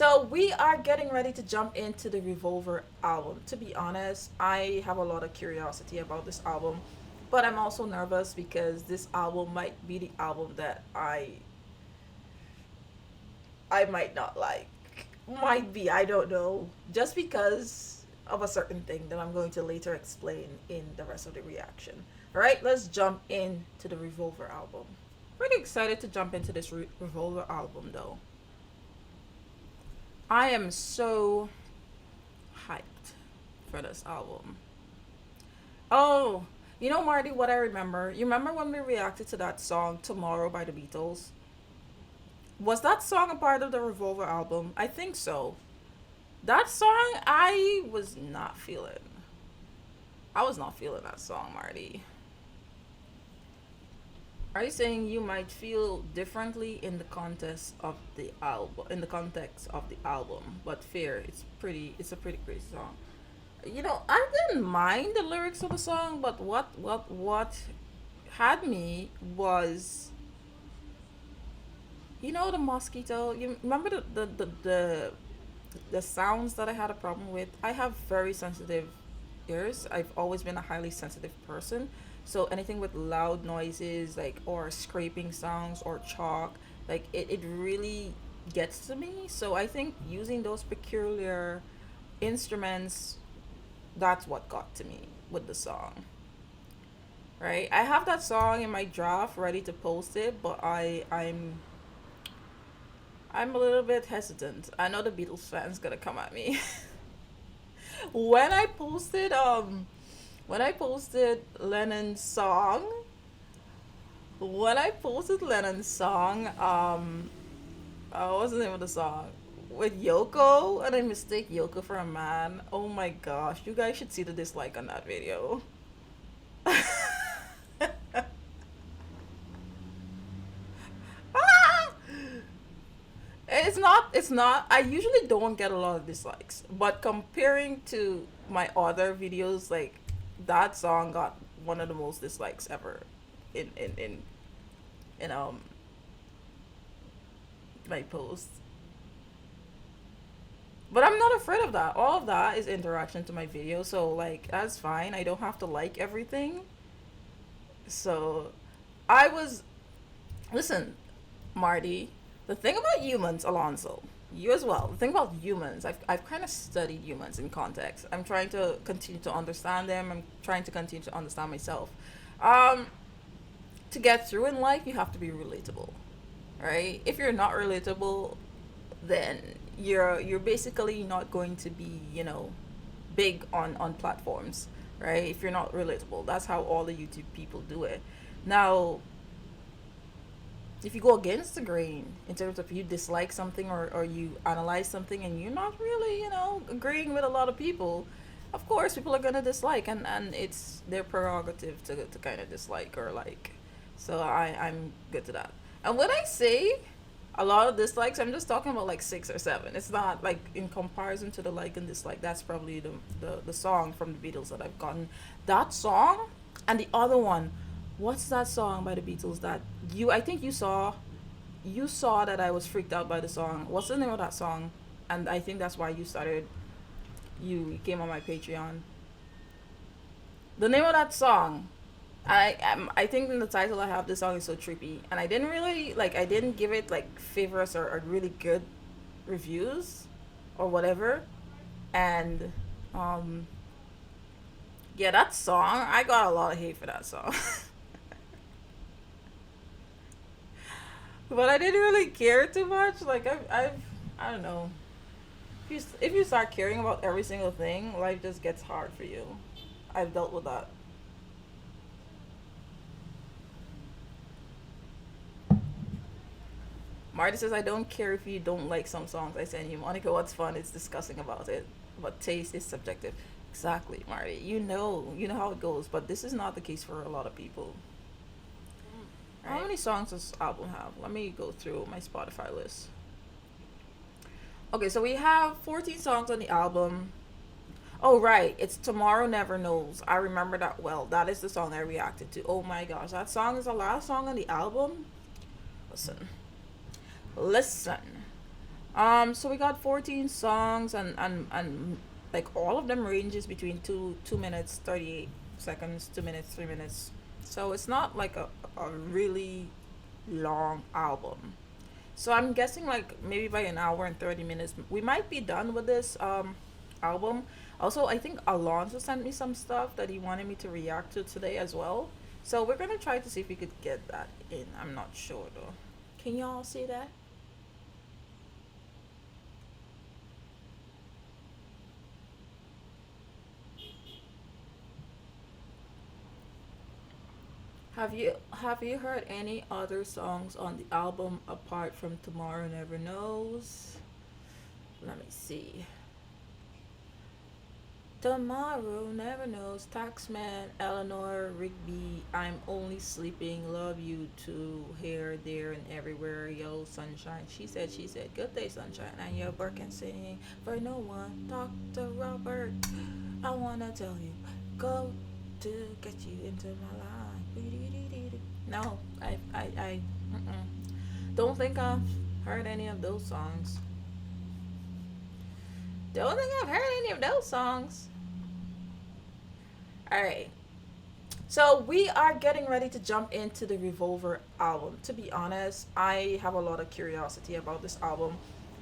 So we are getting ready to jump into the Revolver album. To be honest, I have a lot of curiosity about this album, but I'm also nervous because this album might be the album that I might not like. Might be, I don't know. Just because of a certain thing that I'm going to later explain in the rest of the reaction. Alright, let's jump into the Revolver album. Pretty excited to jump into this Revolver album though. I am so hyped for this album. Oh, you know, Marty, what I remember? You remember when we reacted to that song Tomorrow by the Beatles? Was that song a part of the Revolver album? I think so. That song, I was not feeling. I was not feeling that song, Marty. Are you saying you might feel differently in the context of the album, in the context of the album? But fair, it's a pretty great song. You know, I didn't mind the lyrics of the song, but what had me was, you know, the mosquito. You remember the sounds that I had a problem with? I have very sensitive ears. I've always been a highly sensitive person. So anything with loud noises, like, or scraping sounds or chalk, like it really gets to me. So I think using those peculiar instruments, that's what got to me with the song. Right? I have that song in my draft ready to post it, but I'm a little bit hesitant. I know the Beatles fans gonna come at me. when I posted um when I posted Lennon's song, when I posted Lennon's song, what's the name of the song? With Yoko, and I mistake Yoko for a man. Oh my gosh, you guys should see the dislike on that video. Ah! It's not I usually don't get a lot of dislikes, but comparing to my other videos, like, that song got one of the most dislikes ever in my posts. But I'm not afraid of that. All of that is interaction to my video, so like that's fine. I don't have to like everything. So I was listen, Marty, the thing about humans, Alonso, you as well. The thing about humans, I've kind of studied humans in context. I'm trying to continue to understand them. I'm trying to continue to understand myself. Um, to get through in life, you have to be relatable, right? If you're not relatable, then you're basically not going to be, big on platforms, right? If you're not relatable, that's how all the YouTube people do it. Now, if you go against the grain in terms of you dislike something, or you analyze something and you're not really, agreeing with a lot of people, of course people are gonna dislike, and it's their prerogative to kind of dislike or like. So I'm good to that. And when I say a lot of dislikes, I'm just talking about like 6 or 7. It's not like in comparison to the like and dislike. That's probably the song from the Beatles that I've gotten. That song and the other one. What's that song by the Beatles that I think you saw that I was freaked out by the song. What's the name of that song? And I think that's why you came on my Patreon. The name of that song. I think in the title I have, this song is so trippy, and I didn't really like. I didn't give it like favorites or really good reviews or whatever, and um yeah, that song, I got a lot of hate for that song. But I didn't really care too much. Like I don't know. If you start caring about every single thing, life just gets hard for you. I've dealt with that. Marty says, I don't care if you don't like some songs I send you. Monica, what's fun? It's discussing about it. But taste is subjective. Exactly, Marty. You know how it goes. But this is not the case for a lot of people. How many songs does this album have? Let me go through my Spotify list. Okay, so we have 14 songs on the album. Oh, right. It's Tomorrow Never Knows. I remember that well. That is the song I reacted to. Oh my gosh. That song is the last song on the album. Listen. Listen. So we got 14 songs, and like all of them ranges between 2 minutes 38 seconds, 2 minutes 3 minutes. So it's not like a really long album. So I'm guessing like maybe by an hour and 30 minutes we might be done with this album. Also, I think Alonso sent me some stuff that he wanted me to react to today as well. So we're gonna try to see if we could get that in. I'm not sure though. Can y'all see that? Have you heard any other songs on the album apart from Tomorrow Never Knows? Let me see. Tomorrow Never Knows, Taxman, Eleanor, Rigby, I'm Only Sleeping, Love You Too, Here, There, and Everywhere, Yo, Sunshine. She said, Good day, sunshine, and your bird can sing for no one. Dr. Robert, I wanna tell you, go to get you into my life. No, I don't think I've heard any of those songs. Don't think I've heard any of those songs. All right. So we are getting ready to jump into the Revolver album. To be honest, I have a lot of curiosity about this album,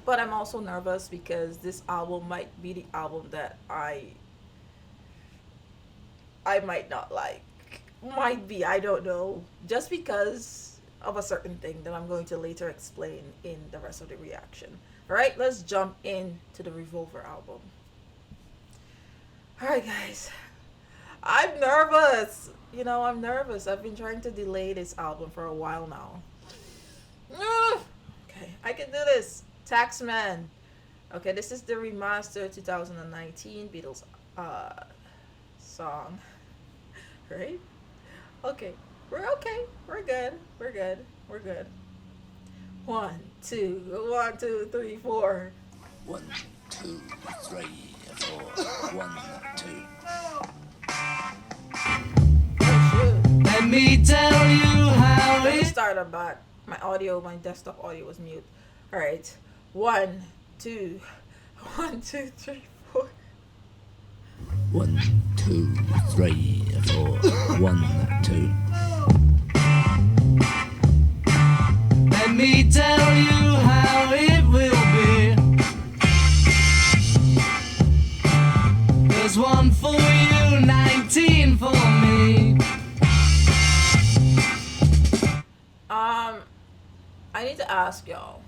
but I'm also nervous because this album might be the album that I might not like. Might be, I don't know. Just because of a certain thing that I'm going to later explain in the rest of the reaction. All right, let's jump into the Revolver album. All right, guys. I'm nervous. I'm nervous. I've been trying to delay this album for a while now. Okay, I can do this. Taxman. Okay, this is the remastered 2019 Beatles song. Right? Okay. We're okay. We're good. We're good. We're good. One, two, 1, 2, 3, 4. 1, 2, 3, 4. 1, 2. Oh shoot. Let me tell you how Let me it. start them back. My desktop audio was mute. Alright. 1, 2, 1, 2, 3, 4. 1, 2, 3, 4. 1, 2. Let me tell you how it will be. There's one for you, 19 for me. I need to ask y'all.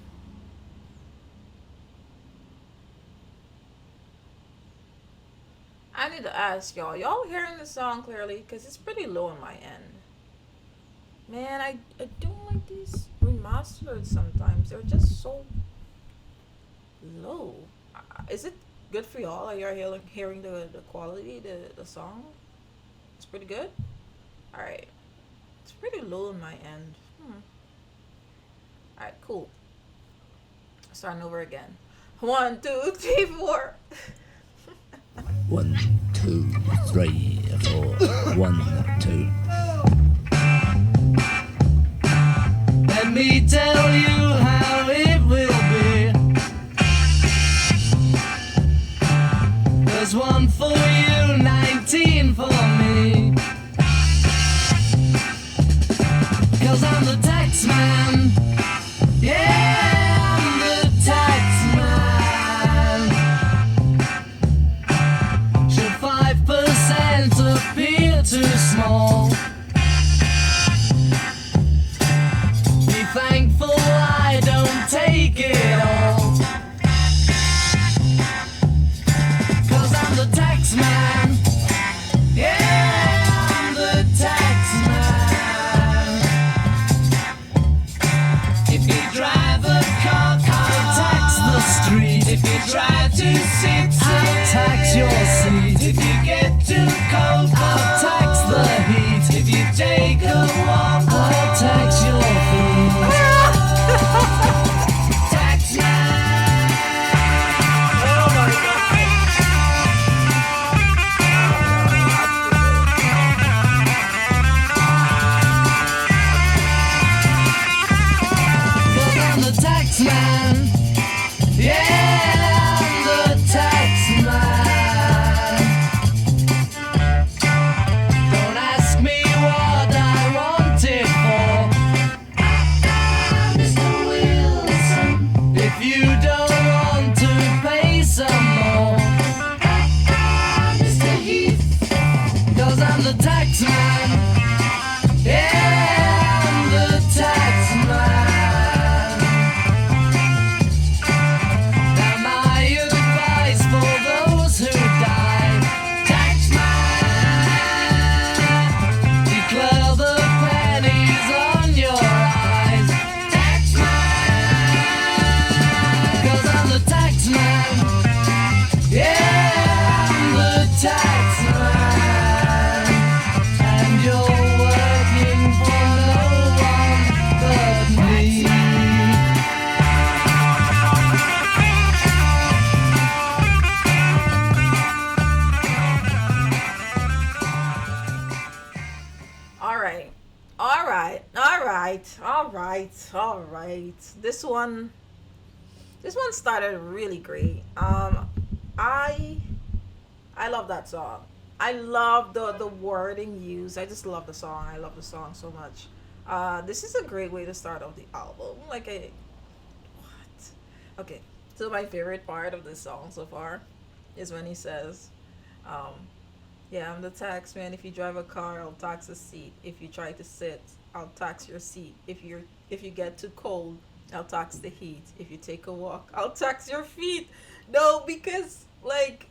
Y'all hearing the song clearly? Because it's pretty low on my end. Man, I don't like these remastered sometimes. They're just so low. Is it good for y'all? Are you hearing the quality, the song? It's pretty good? Alright. It's pretty low on my end. Alright, cool. Starting over again. 1, 2, 3, 4. 1, 2, 3, 4. 1, 2. Let me tell you how it will be. There's one for you, 19 for me. 'Cause I'm the tax man. Yeah, I'm the tax man. Should 5% appear too small? Be thankful I don't take it all. 'Cause I'm the tax man. Yeah, I'm the tax man. If you drive a car, I'll tax the street. If you try to sit, I'll tax your seat. If you get too cold, I'll tax the heat. If you take a walk, I'll tax your feet. Tax man. Oh my god. Cause I'm the tax man. all right. This one started really great. I I love that song. I love the wording used. I just love the song. I love the song so much. This is a great way to start off the album. Like a what? Okay, so my favorite part of this song so far is when he says, um, "Yeah, I'm the tax man. If you drive a car, I'll tax the seat. If you try to sit, I'll tax your seat. If you get too cold, I'll tax the heat. If you take a walk, I'll tax your feet." No, because like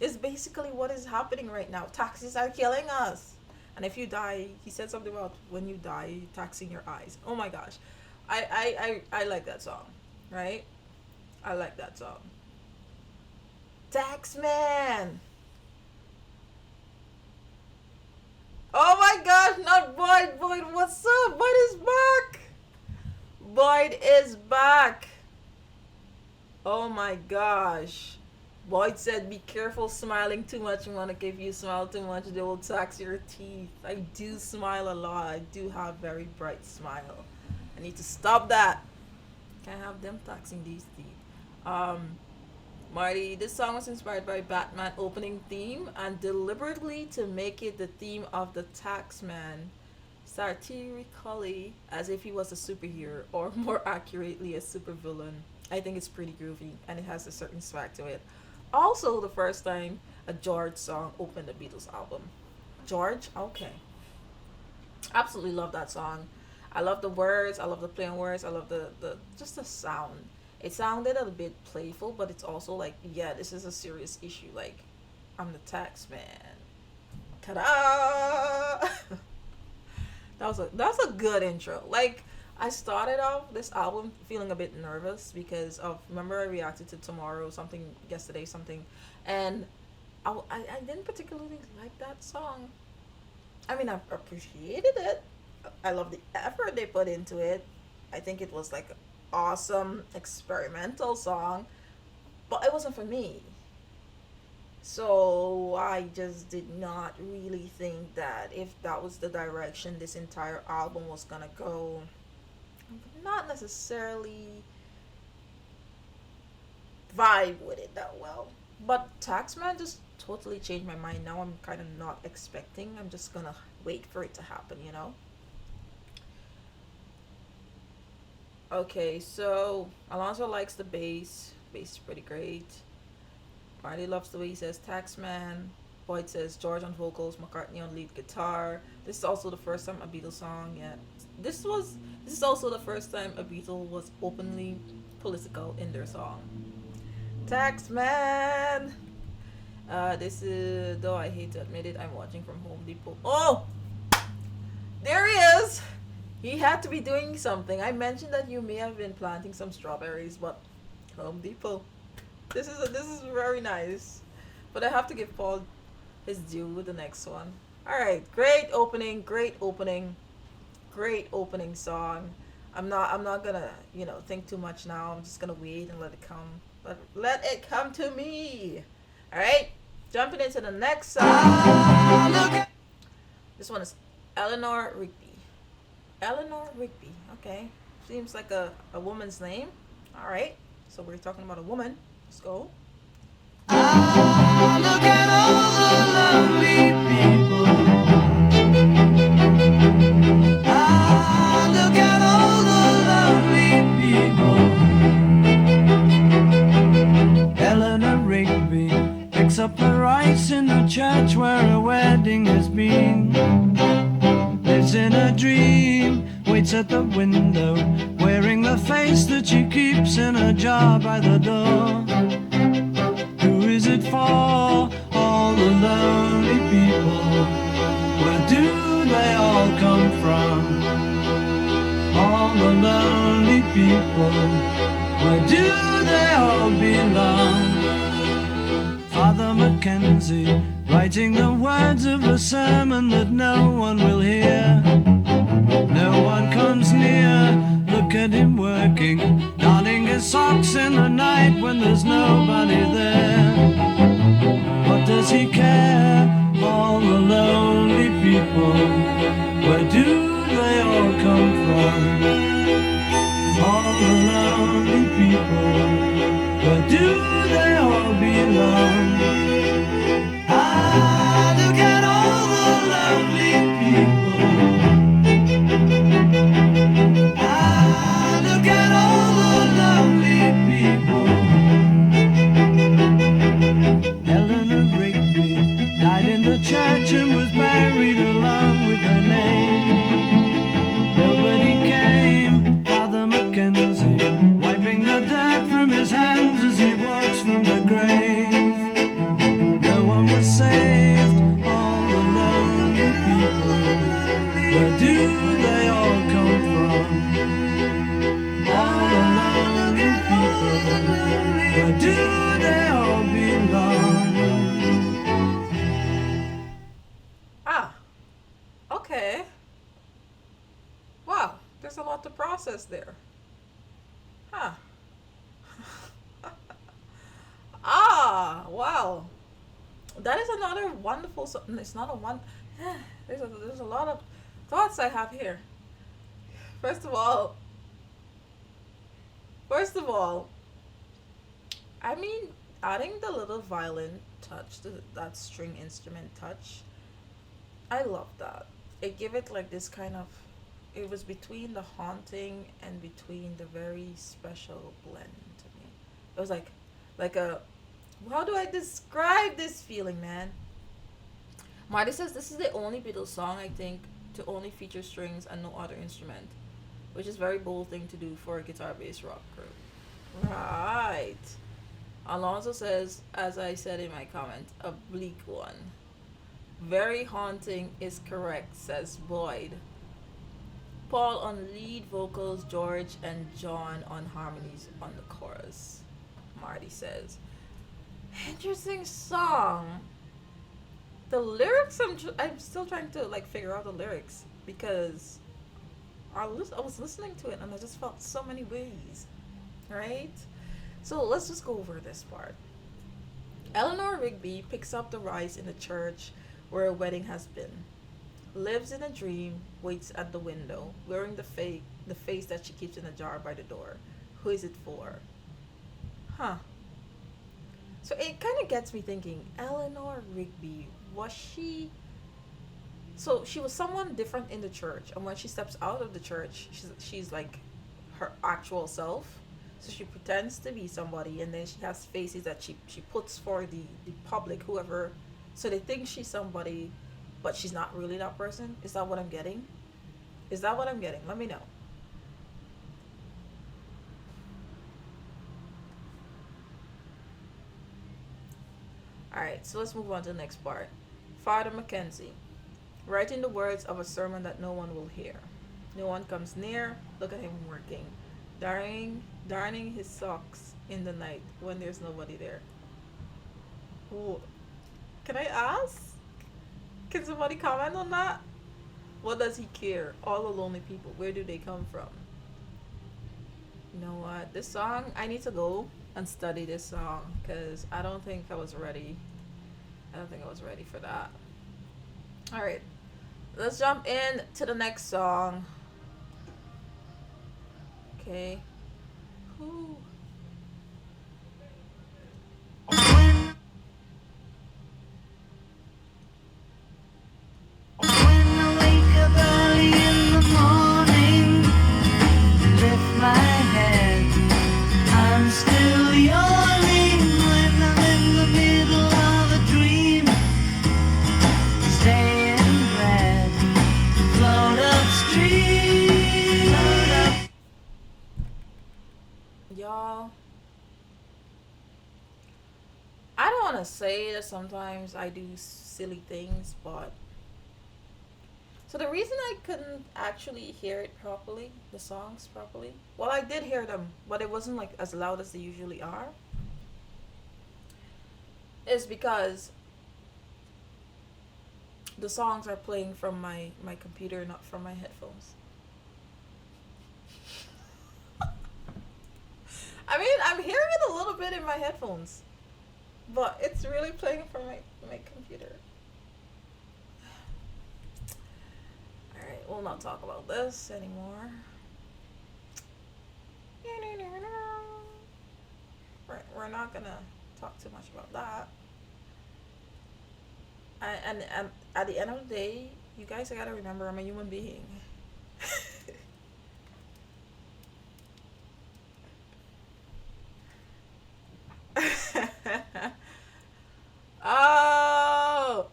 it's basically what is happening right now. Taxes are killing us. And if you die, he said something about when you die, taxing your eyes. Oh my gosh. I like that song, right? I like that song. Taxman! Oh my gosh, not Boyd. Boyd, what's up? Boyd is back! Boyd is back! Oh my gosh. Boyd said, "Be careful smiling too much. Monica, if you smile too much, they will tax your teeth." I do smile a lot. I do have very bright smile. I need to stop that. Can't have them taxing these teeth. Marty, this song was inspired by Batman opening theme and deliberately to make it the theme of the Taxman, satirically as if he was a superhero or more accurately a supervillain. I think it's pretty groovy and it has a certain swag to it. Also, the first time a George song opened a Beatles album. George? Okay. Absolutely love that song. I love the words, I love the play on words, I love the just the sound. It sounded a bit playful, but it's also like, yeah, this is a serious issue. Like, I'm the tax man. Ta-da! That was a good intro. Like, I started off this album feeling a bit nervous because of, remember I reacted to Tomorrow something yesterday something, and I didn't particularly like that song. I mean, I appreciated it. I love the effort they put into it. I think it was like an awesome experimental song, but it wasn't for me. So I just did not really think that if that was the direction this entire album was gonna go, not necessarily vibe with it that well. But Taxman just totally changed my mind. Now I'm kind of not expecting. I'm just gonna wait for it to happen, you know? Okay, so Alonso likes the bass. Bass is pretty great. Marty loves the way he says Taxman. Boyd says George on vocals, McCartney on lead guitar. This is also the first time a Beatles song, yeah. This is also the first time a Beatle was openly political in their song. Taxman! This is, though I hate to admit it, I'm watching from Home Depot. Oh! There he is! He had to be doing something. I mentioned that you may have been planting some strawberries, but Home Depot. This is very nice. But I have to give Paul his due with the next one. Alright, great opening, great opening song. I'm not gonna, think too much now. I'm just gonna wait and let it come. Let it come to me. Alright? Jumping into the next song. This one is Eleanor Rigby. Eleanor Rigby. Okay. Seems like a woman's name. Alright. So we're talking about a woman. Let's go. Ah, look at all the lonely people. Ah, look at all the lonely people. Eleanor Rigby picks up the rice in the church where a wedding has been. Lives in a dream, waits at the window, wearing the face that she keeps in a jar by the door. Who is it for? All the lonely people. Where do they all come from? All the lonely people. Where do they all belong? Father Mackenzie, writing the words of a sermon that no one will hear. No one comes near, look at him working, darning his socks in the night when there's nobody there. What does he care? All the lonely people, where do they all come from? Where do they all belong? Ah, look at all the lovely people. Ah, look at all the lovely people. Eleanor Rigby died in the church and was buried along with her name. Nobody came, Father Mackenzie, wiping the dirt from his hands as he walks from the grave. No one was saved, all the lonely people. Where do they all come from? All the lonely people. Where do they all belong? Ah, okay. Wow, there's a lot to process there. Huh. Ah, wow. That is another wonderful. It's not a one. There's a lot of thoughts I have here. First of all, first of all, I mean, adding the little violin touch, that string instrument touch, I love that. It gave it like this kind of. It was between the haunting and between the very special blend to me. It was like a. How do I describe this feeling, man? Marty says this is the only Beatles song I think to only feature strings and no other instrument, which is a very bold thing to do for a guitar-based rock group. Right. Alonso says, as I said in my comment, a bleak one. Very haunting is correct, says Boyd. Paul on lead vocals, George and John on harmonies on the chorus. Marty says, interesting song. The lyrics, I'm still trying to like figure out the lyrics because I was listening to it and I just felt so many ways, right? So let's just go over this part. Eleanor Rigby picks up the rice in the church where a wedding has been. Lives in a dream, waits at the window, wearing the face that she keeps in a jar by the door. Who is it for? Huh. So it kind of gets me thinking, Eleanor Rigby, was she... So she was someone different in the church, and when she steps out of the church, she's like her actual self. So she pretends to be somebody, and then she has faces that she puts for the public, whoever. So they think she's somebody, but she's not really that person. Is that what I'm getting? Is that what I'm getting? Let me know. Alright, so let's move on to the next part. Father Mackenzie, writing the words of a sermon that no one will hear. No one comes near, look at him working. Darning his socks in the night when there's nobody there. Ooh. Can I ask? Can somebody comment on that? What does he care? All the lonely people, where do they come from? You know what? This song, I need to go and study this song because I don't think I was ready. I don't think I was ready for that. Alright. Let's jump in to the next song. Okay. Whew. Y'all, I don't want to say that sometimes I do silly things, but so the reason I couldn't actually hear it properly, the songs properly, well, I did hear them, but it wasn't like as loud as they usually are, is because the songs are playing from my computer, not from my headphones. I mean, I'm hearing it a little bit in my headphones, but it's really playing from my computer. Alright, we'll not talk about this anymore. we're not gonna talk too much about that. And at the end of the day, you guys gotta remember I'm a human being. Oh,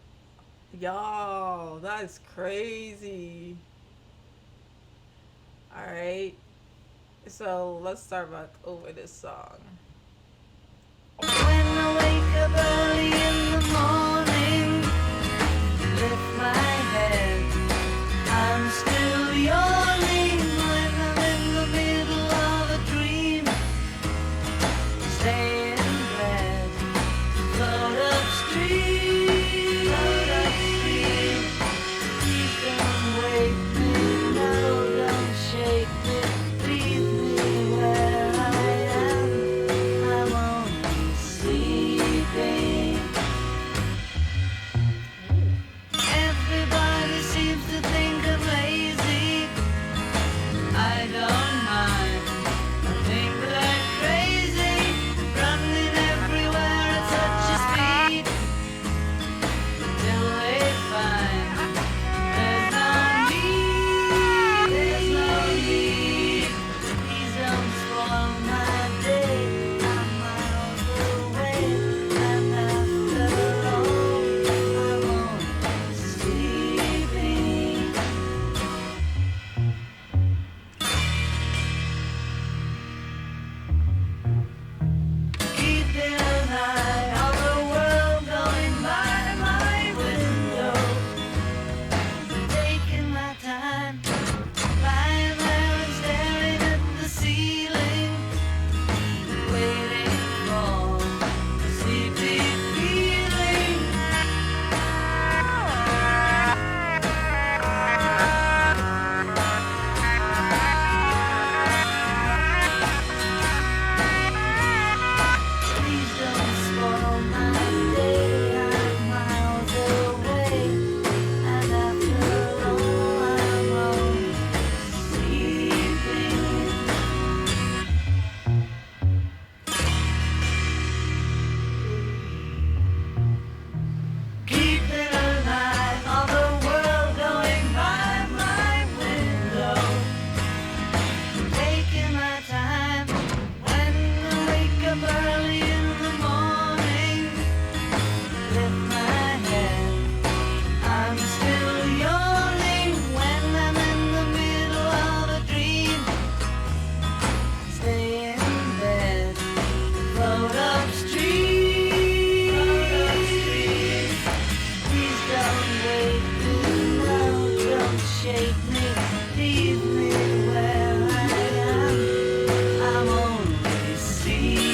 y'all, that's crazy. All right, so let's start back over this song. When I wake up early in the morning, lift my head, I'm still yawning. When I'm in the middle of a dream, stay in bed, float upstream, please don't wake me, no, don't shake me, leave me where I am, I'm only sleeping. Everybody seems to think I'm lazy, I don't mind, I think that I'm crazy, running everywhere at such a speed, till they find there's no need, please don't spoil my day, I'm miles away, and after all, I'm only sleeping. Keeping an eye on the world going by my window, taking my time, lying there and staring at the ceiling, waiting for a sleepy feeling. Please don't spoil my day, I'm miles away, and after all, I'm only sleeping. Keeping an eye on the world going by my window, taking my time. When I wake up early in the morning, lift my head, I'm still yawning. When I'm in the middle of a dream, stay in bed, float upstream. Please don't wake me, no, don't shake me, leave me where I am, I'm only sleeping.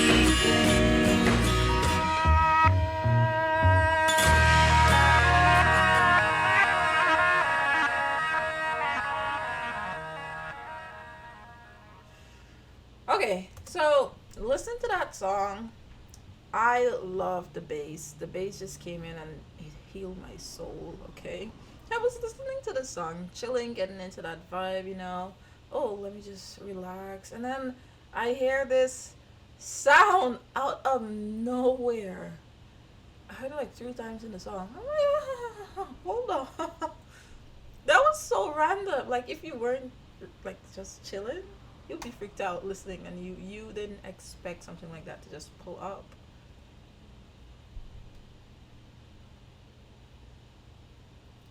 Okay, so listen to that song. I love the bass. The bass just came in and it healed my soul, okay? I was listening to the song, chilling, getting into that vibe, you know. Oh, let me just relax. And then I hear this sound out of nowhere. I heard it like 3 times in the song. I'm like, hold on. That was so random. Like if you weren't like just chilling, you'd be freaked out listening and you didn't expect something like that to just pull up.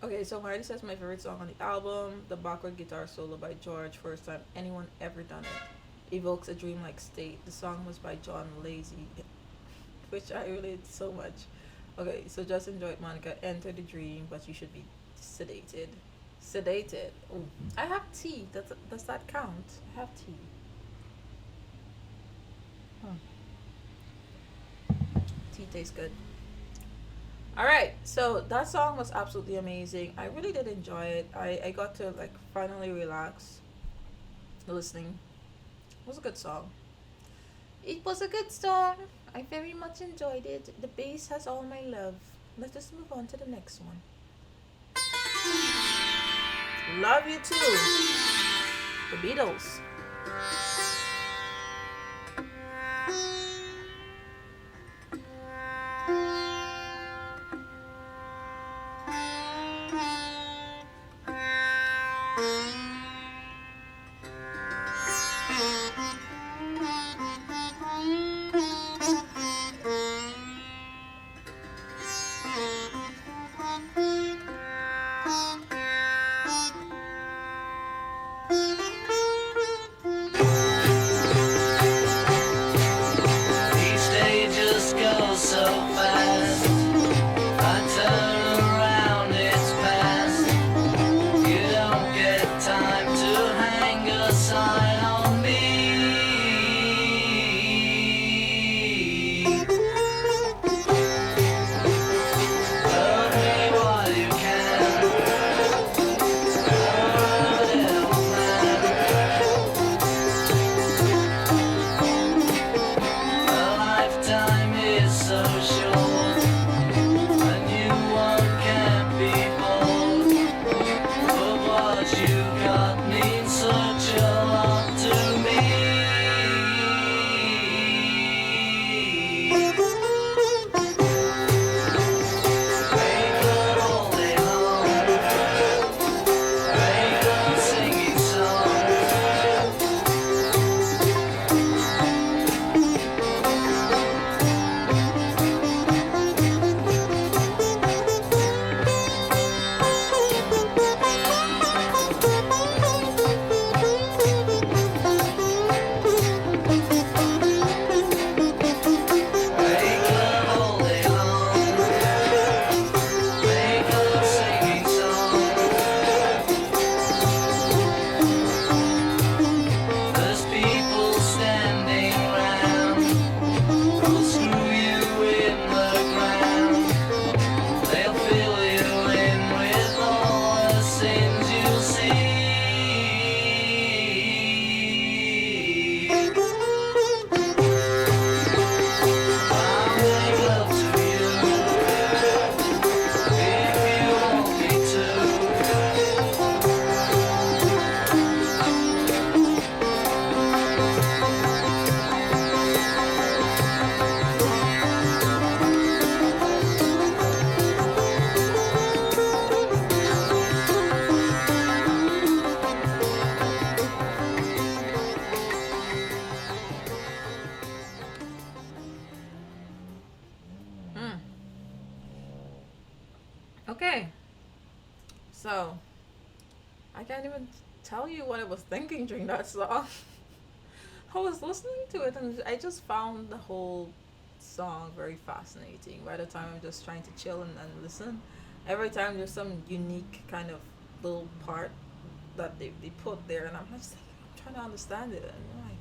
Okay, so Marty says my favorite song on the album, the backward guitar solo by George, first time anyone ever done it. Evokes a dreamlike state. The song was by John Lazy, which I relate so much. Okay, so just enjoy it, Monica. Enter the dream, but you should be sedated. Sedated. Oh, I have tea. Does that count? I have tea. Tea tastes good. All right, so that song was absolutely amazing. I really did enjoy it. I got to like finally relax listening. It was a good song. It was a good song. I very much enjoyed it. The bass has all my love. Let us move on to the next one. Love You Too. The Beatles. Okay, so I can't even tell you what I was thinking during that song. I was listening to it and I just found the whole song very fascinating. By the time I'm just trying to chill and listen, every time there's some unique kind of little part that they put there, and I'm just like, I'm trying to understand it. And I'm like,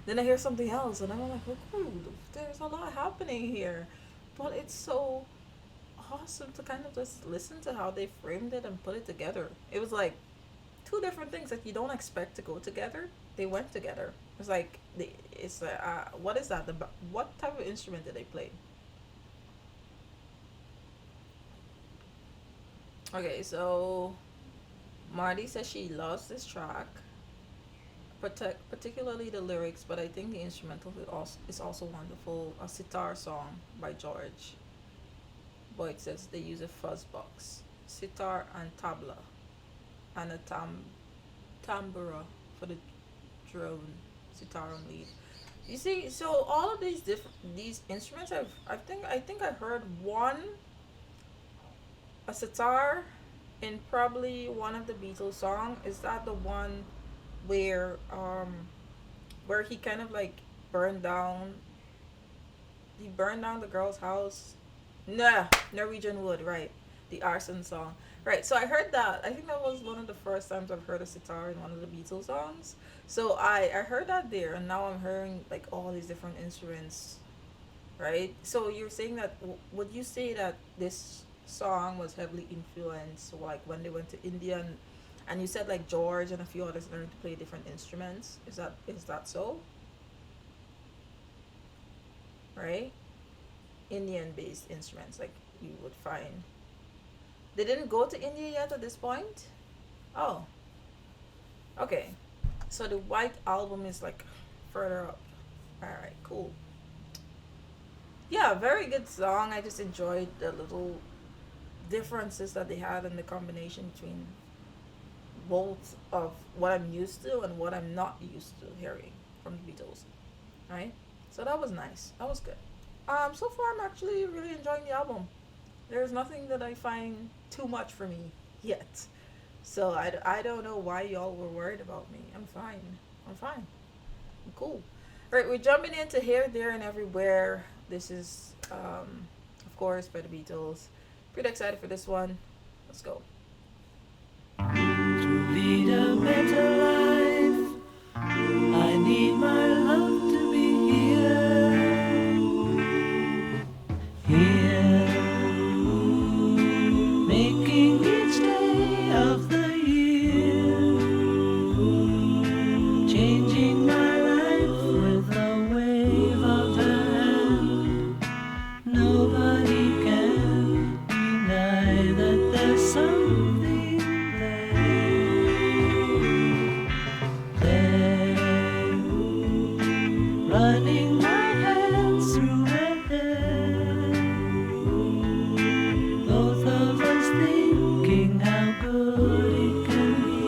then I hear something else, and I'm like, oh, cool, there's a lot happening here. But it's so awesome to kind of just listen to how they framed it and put it together. It was like two different things that you don't expect to go together. They went together. It's like what is that? What type of instrument did they play? Okay, so Marty says she loves this track, particularly the lyrics, but I think the instrumental is also wonderful. A sitar song by George. Boyd says they use a fuzz box, sitar and tabla, and a tambura for the drone, sitar and lead. You see, so all of these instruments, I think I heard one a sitar in probably one of the Beatles song. Is that the one where where he kind of like burned down he burned down the girl's house? Nah, Norwegian Wood, right. The arson song. Right, so I heard that. I think that was one of the first times I've heard a sitar in one of the Beatles songs. So I heard that there, and now I'm hearing like all these different instruments, right? So you're saying that, would you say that this song was heavily influenced, like when they went to India, and you said like George and a few others learned to play different instruments? Is that so? Right? Indian based instruments, like you would find. They didn't go to India yet at this point? Oh, okay. So the White Album is like further up. Alright, cool. Yeah, very good song. I just enjoyed the little differences that they had in the combination between both of what I'm used to and what I'm not used to hearing from the Beatles. Right? So that was nice. That was good. So far I'm actually really enjoying the album. There's nothing that I find too much for me yet. So I don't know why y'all were worried about me. I'm fine. I'm fine. I'm cool. All right, we're jumping into Here, There, and Everywhere. This is, of course, by the Beatles. Pretty excited for this one. Let's go. To lead a better life, I need my love to be here, making each day of the year, changing my life with a wave of her hand. Nobody can deny that there's something there, running my hands through her hair, both of us thinking how good it can be.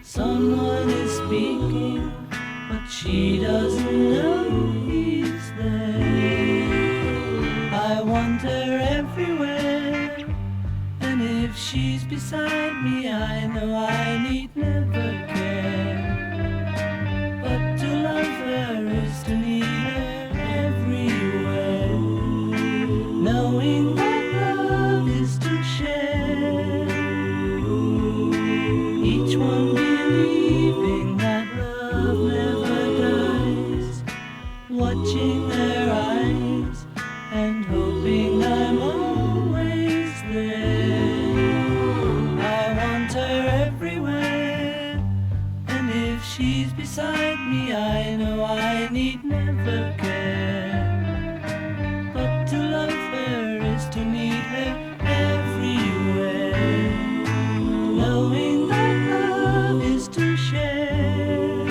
Someone is speaking, but she doesn't know he's there. I want her everywhere, and if she's beside me, I know I need never care. But to love her is to need her everywhere, knowing that love is to share. Each one believing that love never dies, watching their eyes and hoping I'm always there. I want her everywhere, and if she's beside me, I know I need never care. But to love her is to need her everywhere, knowing that love is to share.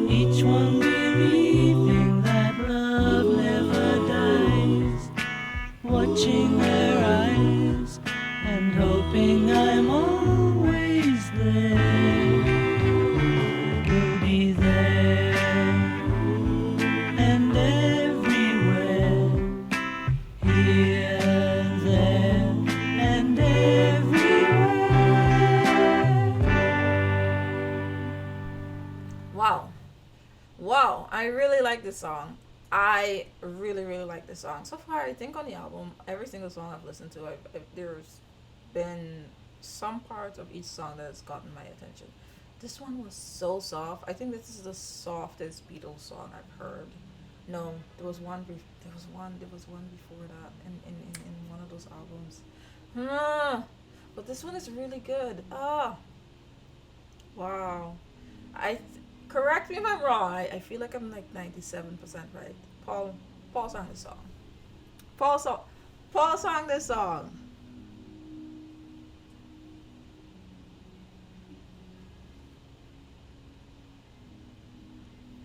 Each one believing that really like this song. I really, really like this song. So far, I think on the album, every single song I've listened to, there's been some parts of each song that has gotten my attention. This one was so soft. I think this is the softest Beatles song I've heard. No, there was one before that in one of those albums. But this one is really good. Wow. Correct me if I'm wrong. I feel like I'm like 97% right. Paul sang this song. Paul sang this song.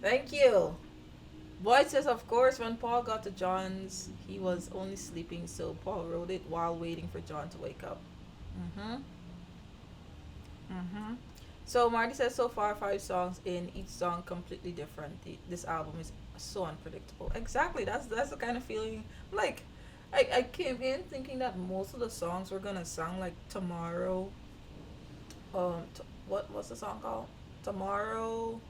Thank you. Boyd says, of course, when Paul got to John's, he was only sleeping, so Paul wrote it while waiting for John to wake up. Mm-hmm. Mm-hmm. So Marty says, so far 5 songs in, each song completely different. This album is so unpredictable. Exactly. That's the kind of feeling. Like, I came in thinking that most of the songs were gonna sound like Tomorrow. What's the song called? Tomorrow.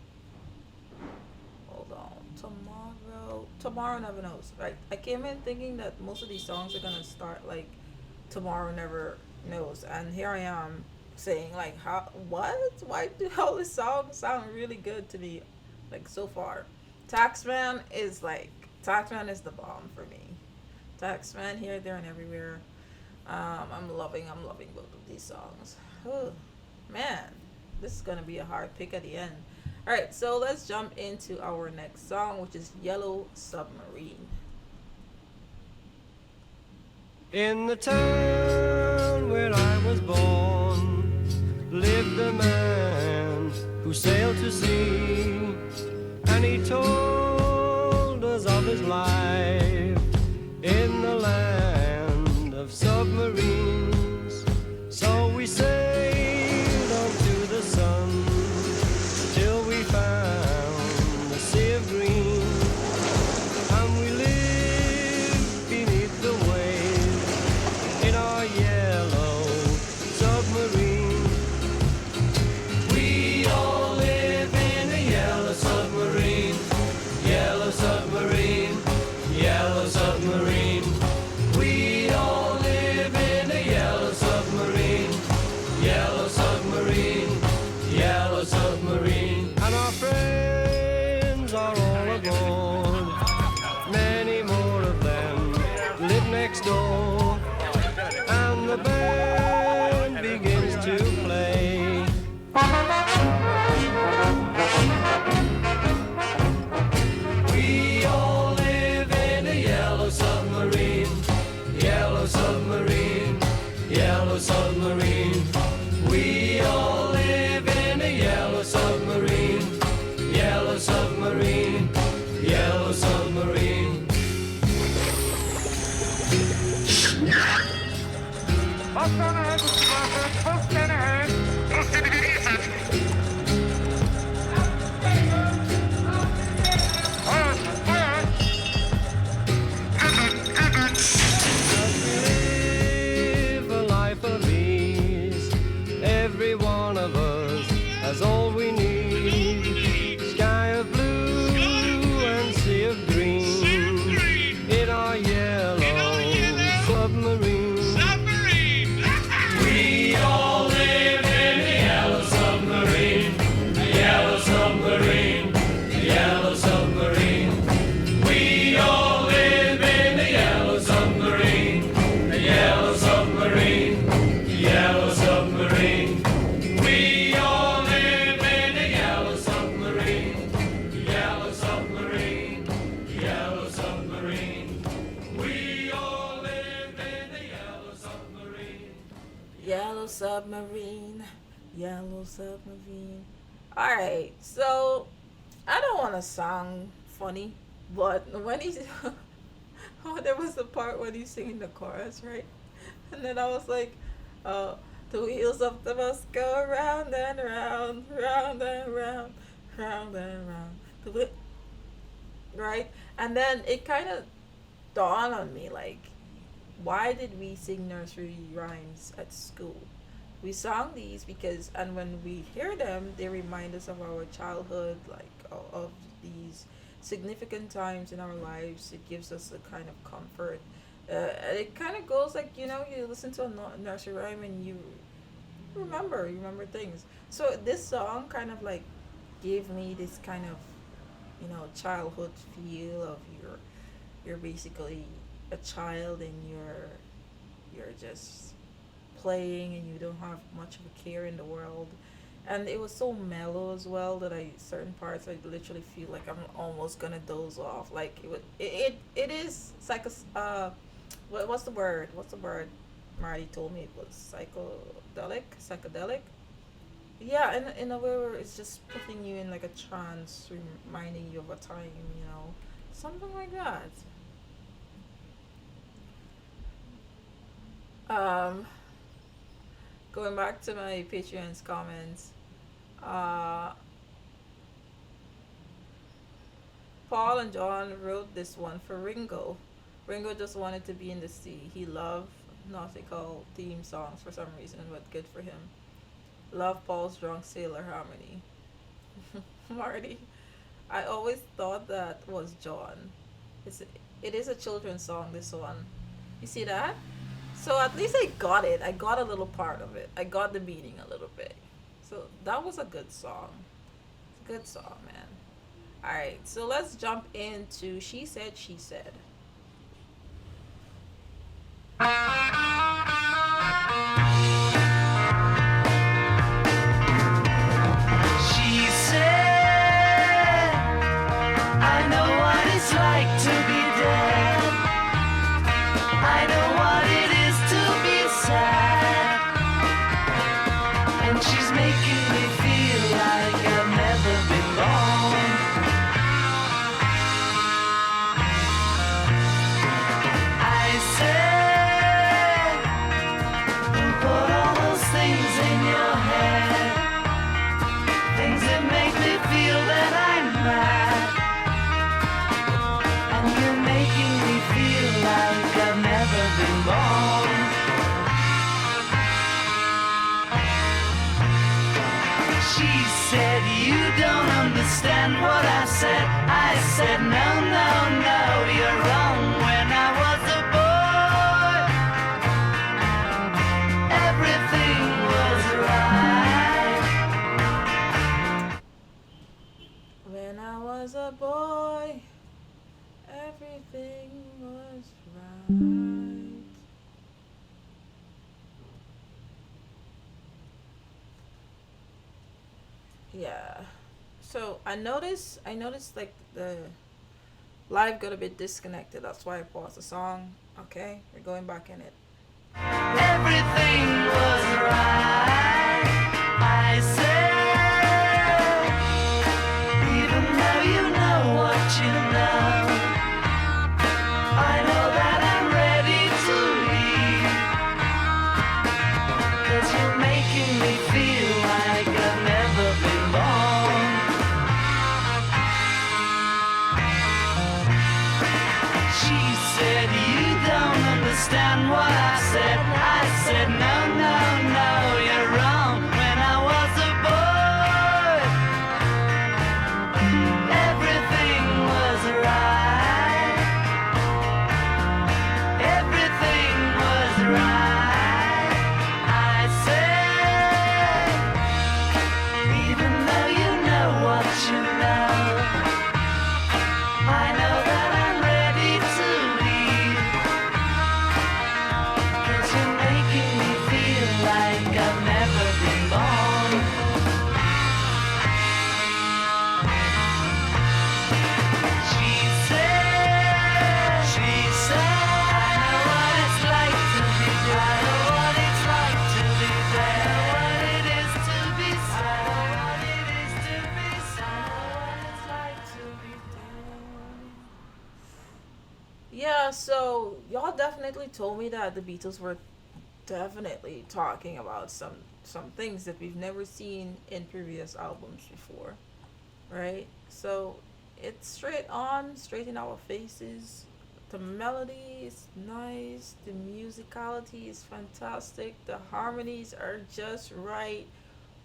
Hold on. Tomorrow never knows. Right. I came in thinking that most of these songs are gonna start like Tomorrow Never Knows, and here I am saying like, how, what, why do all these songs sound really good to me, like so far. Taxman is the bomb for me. Taxman, Here, There, and Everywhere. I'm loving both of these songs. Oh man, this is gonna be a hard pick at the end. All right, so let's jump into our next song, which is Yellow Submarine. In the town where I was born lived a man who sailed to sea, and he told us of his life in the land of submarines. So we sailed on to the sun till we found the sea of green, and we lived beneath the waves in our yellow submarine. We all live in a yellow submarine, yellow submarine, yellow submarine. We all live in a yellow submarine, yellow submarine, yellow submarine. And our friends are all aboard, many more of them live next door, and the band begins to play. We all live in a yellow submarine, yellow submarine, yellow submarine. We all live in a yellow submarine, yellow submarine, yellow submarine. Live a life of ease. Every one of us has all we need. Sky of blue and sea of green in our yellow submarine. We all live in a yellow submarine, yellow submarine, yellow submarine. We all live in a yellow submarine, yellow submarine, yellow submarine. We all live in a yellow submarine, yellow submarine, yellow submarine. We all live in a yellow submarine. Yellow Submarine, Yellow Submarine. Alright, so I don't want to sound funny, but when he's. Oh, there was the part when he's singing the chorus, right? And then I was like, the wheels of the bus go round and round, round and round, round and round. Right? And then it kind of dawned on me, like, why did we sing nursery rhymes at school? We sang these because, and when we hear them, they remind us of our childhood, like of these significant times in our lives. It gives us a kind of comfort. And it kind of goes like, you listen to a nursery rhyme and you remember things. So this song kind of like gave me this kind of, childhood feel of you're basically a child and you're just playing and you don't have much of a care in the world. And it was so mellow as well that certain parts I literally feel like I'm almost gonna doze off. Like it is what's the word? What's the word? Marty told me it was psychedelic. Yeah, in a way where it's just putting you in like a trance, reminding you of a time, something like that. Um, Going back to my Patreon's comments, uh, Paul and John wrote this one for Ringo. Ringo just wanted to be in the sea. He loved nautical theme songs for some reason, but good for him. Love Paul's drunk sailor harmony. Marty, I always thought that was John. It's, it is a children's song, this one. You see that? So at least I got it. I got a little part of it. I got the meaning a little bit. So that was a good song. It's a good song, man. Alright, so let's jump into She Said, She Said. She said, I know what it's like to be dead. I know what it is to be sad. And she's making me feel like I've never been born. I said, put all those things in your head. Things that make me feel that I'm mad. And you're making me feel like I've never been born. She said, you don't understand what I said. I said, no, no, no, you're wrong. When I was a boy, everything was right. When I was a boy, everything was right. Yeah. So I noticed like the live got a bit disconnected. That's why I paused the song. Okay, we're going back in it. Everything was right. I said, even though you know what you know, I know that I'm ready to leave. 'Cause you're making me feel like I've never been born. She said, you don't understand what I said. I said, no, no, no, you're wrong. When I was a boy, everything was right. Everything was right. I said, even though you know what you know, I know that I'm ready to leave. 'Cause you're making me feel like I've never been born. She said, I know what it's like to be dead. I know what it's like to be dead. I know what it is to be sad. I know what it is to be sad. I know what it's like to be dead. Yeah, so y'all definitely told me that the Beatles were definitely talking about some things that we've never seen in previous albums before, right? So it's straight on, straight in our faces. The melody is nice, the musicality is fantastic, the harmonies are just right.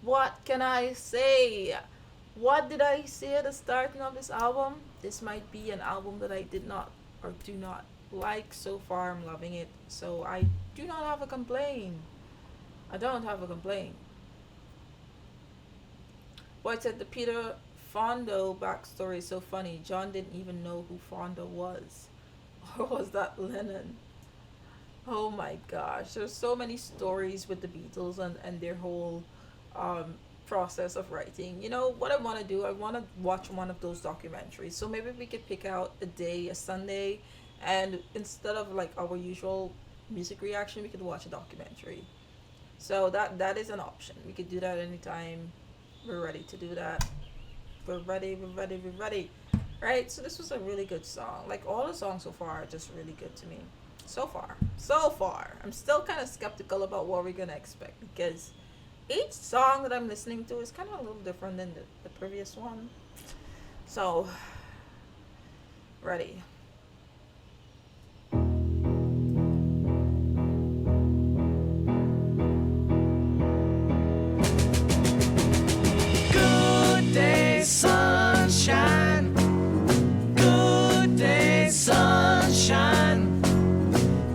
What can I say? What did I say at the starting of this album? This might be an album that I did not or do not like. So far, I'm loving it. So I do not have a complaint. I don't have a complaint. Boyd said the Peter Fonda backstory is so funny. John didn't even know who Fonda was. Or was that Lennon? Oh my gosh. There's so many stories with the Beatles and their whole um, process of writing. You know what I want to do? I want to watch one of those documentaries. So maybe we could pick out a day, a Sunday, and instead of like our usual music reaction, we could watch a documentary. So that is an option. We could do that anytime we're ready to do that. We're ready, we're ready, we're ready. Right? So this was a really good song. Like all the songs so far are just really good to me. So far. So far. I'm still kind of skeptical about what we're going to expect because each song that I'm listening to is kind of a little different than the previous one. So, ready. Good day, sunshine. Good day, sunshine.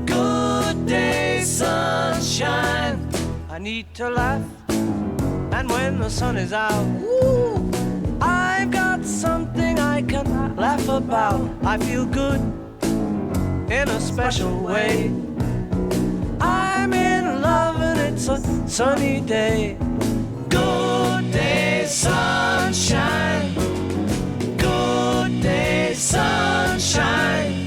Good day, sunshine. I need to laugh, and when the sun is out, ooh, I've got something I can laugh about. I feel good in a special way. I'm in love and it's a sunny day. Good day, sunshine. Good day, sunshine.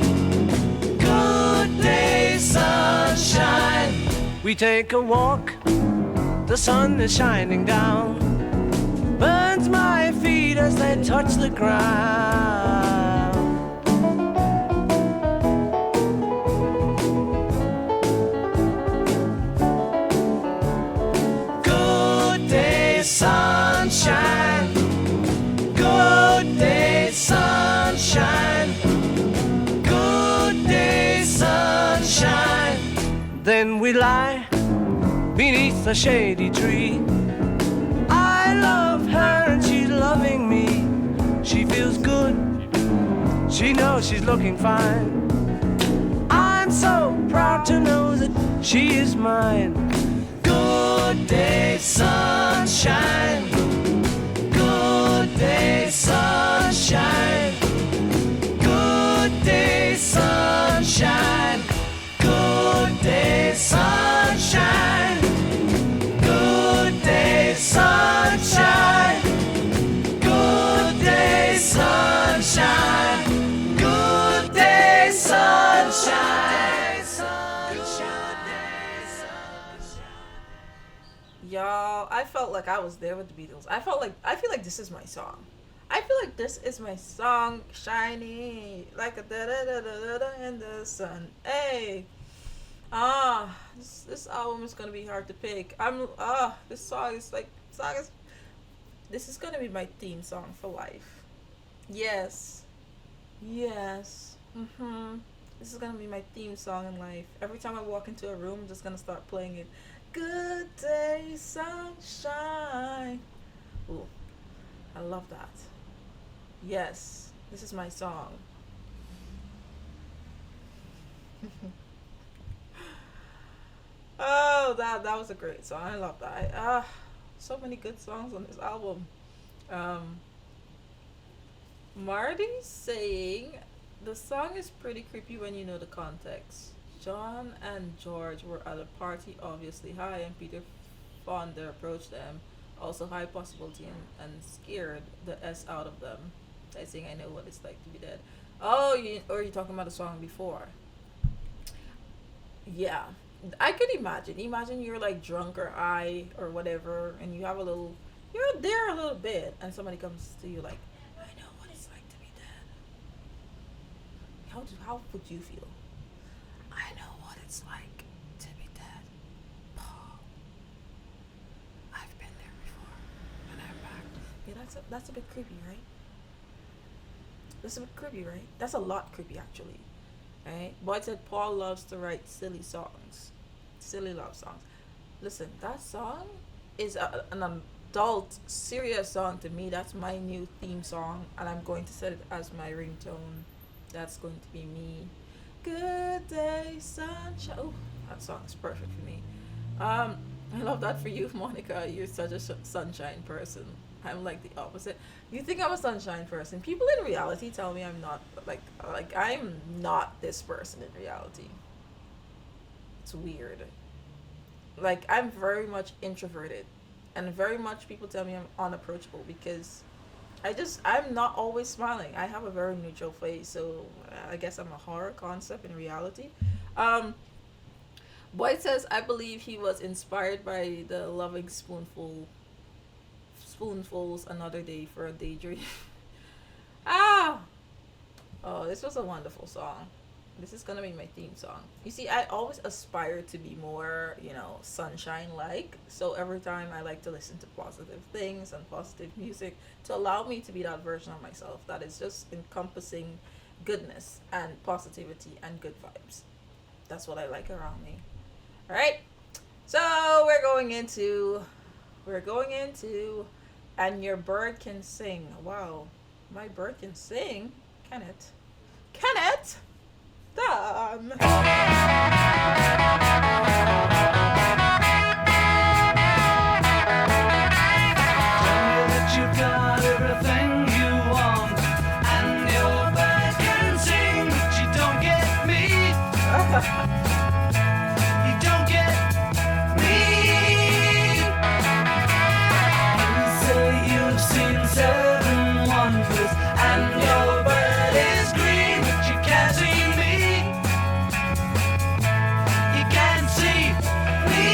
Good day, sunshine. We take a walk, the sun is shining down, burns my feet as they touch the ground. Good day, sunshine. Good day, sunshine. Good day, sunshine. Then we lie beneath a shady tree. I love her and she's loving me. She feels good, she knows she's looking fine. I'm so proud to know that she is mine. Good day, sunshine. Good day, sunshine. Good day, sunshine. Good day, sunshine. Good day, sunshine. Good day, sunshine. Good day, sunshine. Y'all, I felt like I was there with the Beatles. I feel like this is my song. I feel like this is my song, shiny like a da da da da da in the sun. Hey, this album is gonna be hard to pick. This song is this is gonna be my theme song for life. Yes, yes. This is gonna be my theme song in life. Every time I walk into a room, I'm just gonna start playing it. Good day, sunshine. Ooh, I love that. Yes, this is my song. Oh, that was a great song. I love that. So many good songs on this album. Marty's saying the song is pretty creepy when you know the context. John and George were at a party, obviously high, and Peter Fonda approached them, also high possibility, and scared the S out of them. I think I know what it's like to be dead. Oh, or you're talking about the song before. Yeah, I could imagine. Imagine you're like drunk or high or whatever, and you're there a little bit, and somebody comes to you like, I know what it's like to be dead. How would you feel? I know what it's like to be dead. Paul. I've been there before, and I'm back. Yeah, that's a bit creepy, right? That's a bit creepy, right? That's a lot creepy, actually. Right? Boyd said Paul loves to write silly songs, silly love songs. Listen, that song is adult, serious song to me. That's my new theme song, and I'm going to set it as my ringtone. That's going to be me. Good day, sunshine. Oh, that song is perfect for me. I love that for you, Monica. You're such a sunshine person. I'm like the opposite. You think I'm a sunshine person? People in reality tell me I'm not. Like I'm not this person in reality. It's weird. Like I'm very much introverted, and very much people tell me I'm unapproachable because I'm not always smiling. I have a very neutral face, so I guess I'm a horror concept in reality. Um, Boyd says I believe he was inspired by the loving spoonfuls another day for a daydream. Ah, oh, this was a wonderful song. This is gonna be my theme song. You see, I always aspire to be more, sunshine like. So every time I like to listen to positive things and positive music to allow me to be that version of myself that is just encompassing goodness and positivity and good vibes. That's what I like around me. All right. So we're going into, and your bird can sing. Wow, my bird can sing. Can it? Can it? Done. That you've got everything you want, and your bird can sing, but you don't get me. You don't get me. You say you've seen 7 wonders, and your bird is green, but you can't see me. You can't see me.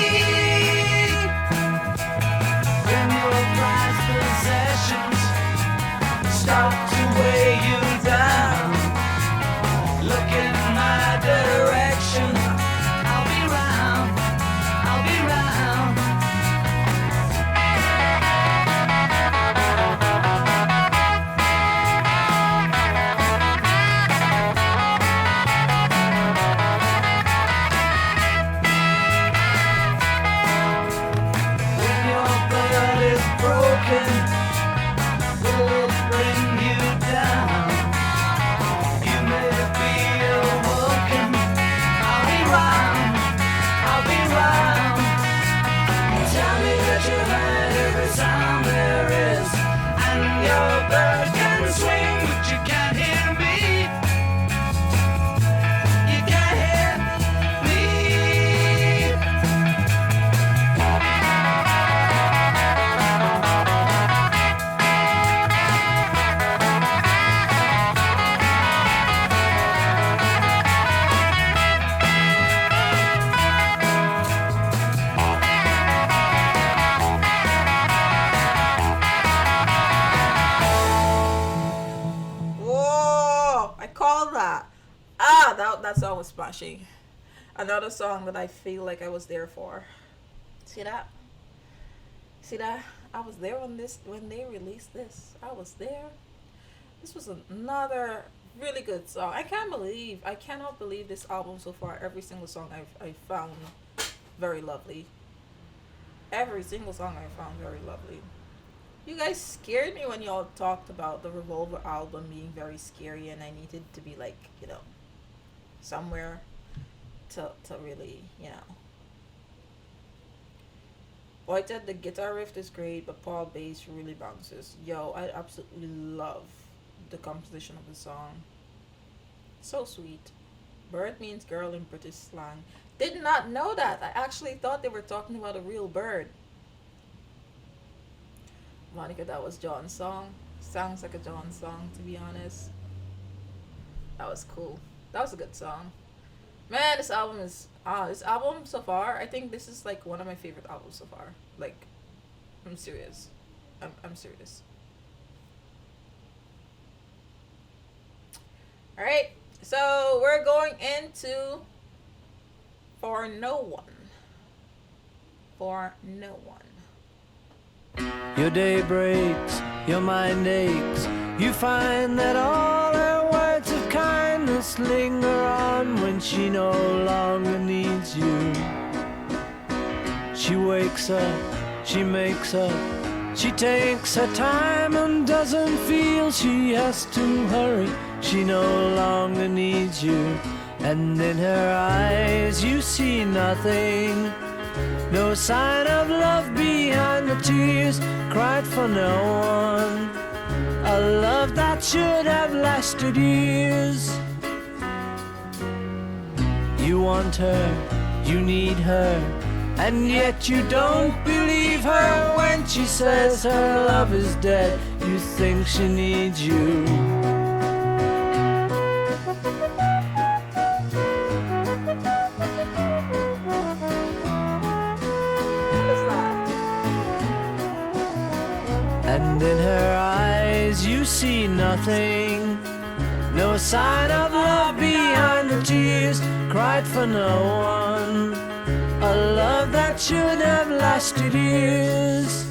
When your prized possessions start to weigh you down, look in my direction. I'll be round. I'll be round. When your blood is broken, will it bring you down? You may be awoken. I'll be round. I'll be round. Tell me that you heard every sound there is, and your bird can swing, but you can't hear me. You can't hear me. Whoa! I call that. Ah, that song was smashing. Another song that I feel like I was there for. See that? See that? I was there when they released this. I was there. This was another really good song. I cannot believe this album so far. Every single song I found very lovely. Every single song I found very lovely. You guys scared me when y'all talked about the Revolver album being very scary, and I needed to be like, somewhere to really, Boyd said the guitar riff is great, but Paul bass really bounces. Yo, I absolutely love the composition of the song. So sweet. Bird means girl in British slang. Did not know that. I actually thought they were talking about a real bird. Monica, that was John's song. Sounds like a John song, to be honest. That was cool. That was a good song. Man, this album so far, I think this is like one of my favorite albums so far. Like, I'm serious. I'm serious. Alright, so we're going into For No One. For No One. Your day breaks, your mind aches. You find that all her words of kindness linger on when she no longer needs you. She wakes up, she makes up She takes her time and doesn't feel she has to hurry. She no longer needs you, and in her eyes you see nothing. No sign of love behind the tears cried for no one. A love that should have lasted years. You want her, you need her, and yet you don't believe her when she says her love is dead. You think she needs you. And in her eyes you see nothing. No sign of love behind the tears cried for no one. A love that should have lasted years.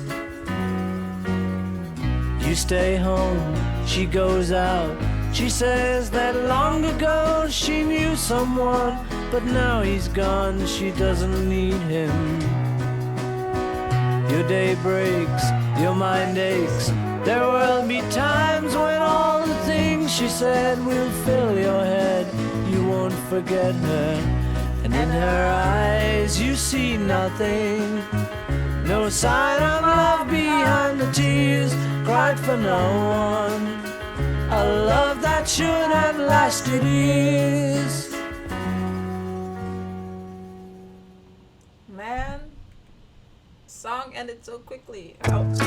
You stay home, she goes out. She says that long ago she knew someone, but now he's gone, she doesn't need him. Your day breaks, your mind aches. There will be times when all the things she said will fill your head. You won't forget her, and in her eyes you see nothing. No sign of love behind the tears cried for no one. A love that should have lasted years. Man, song ended so quickly. Ouch.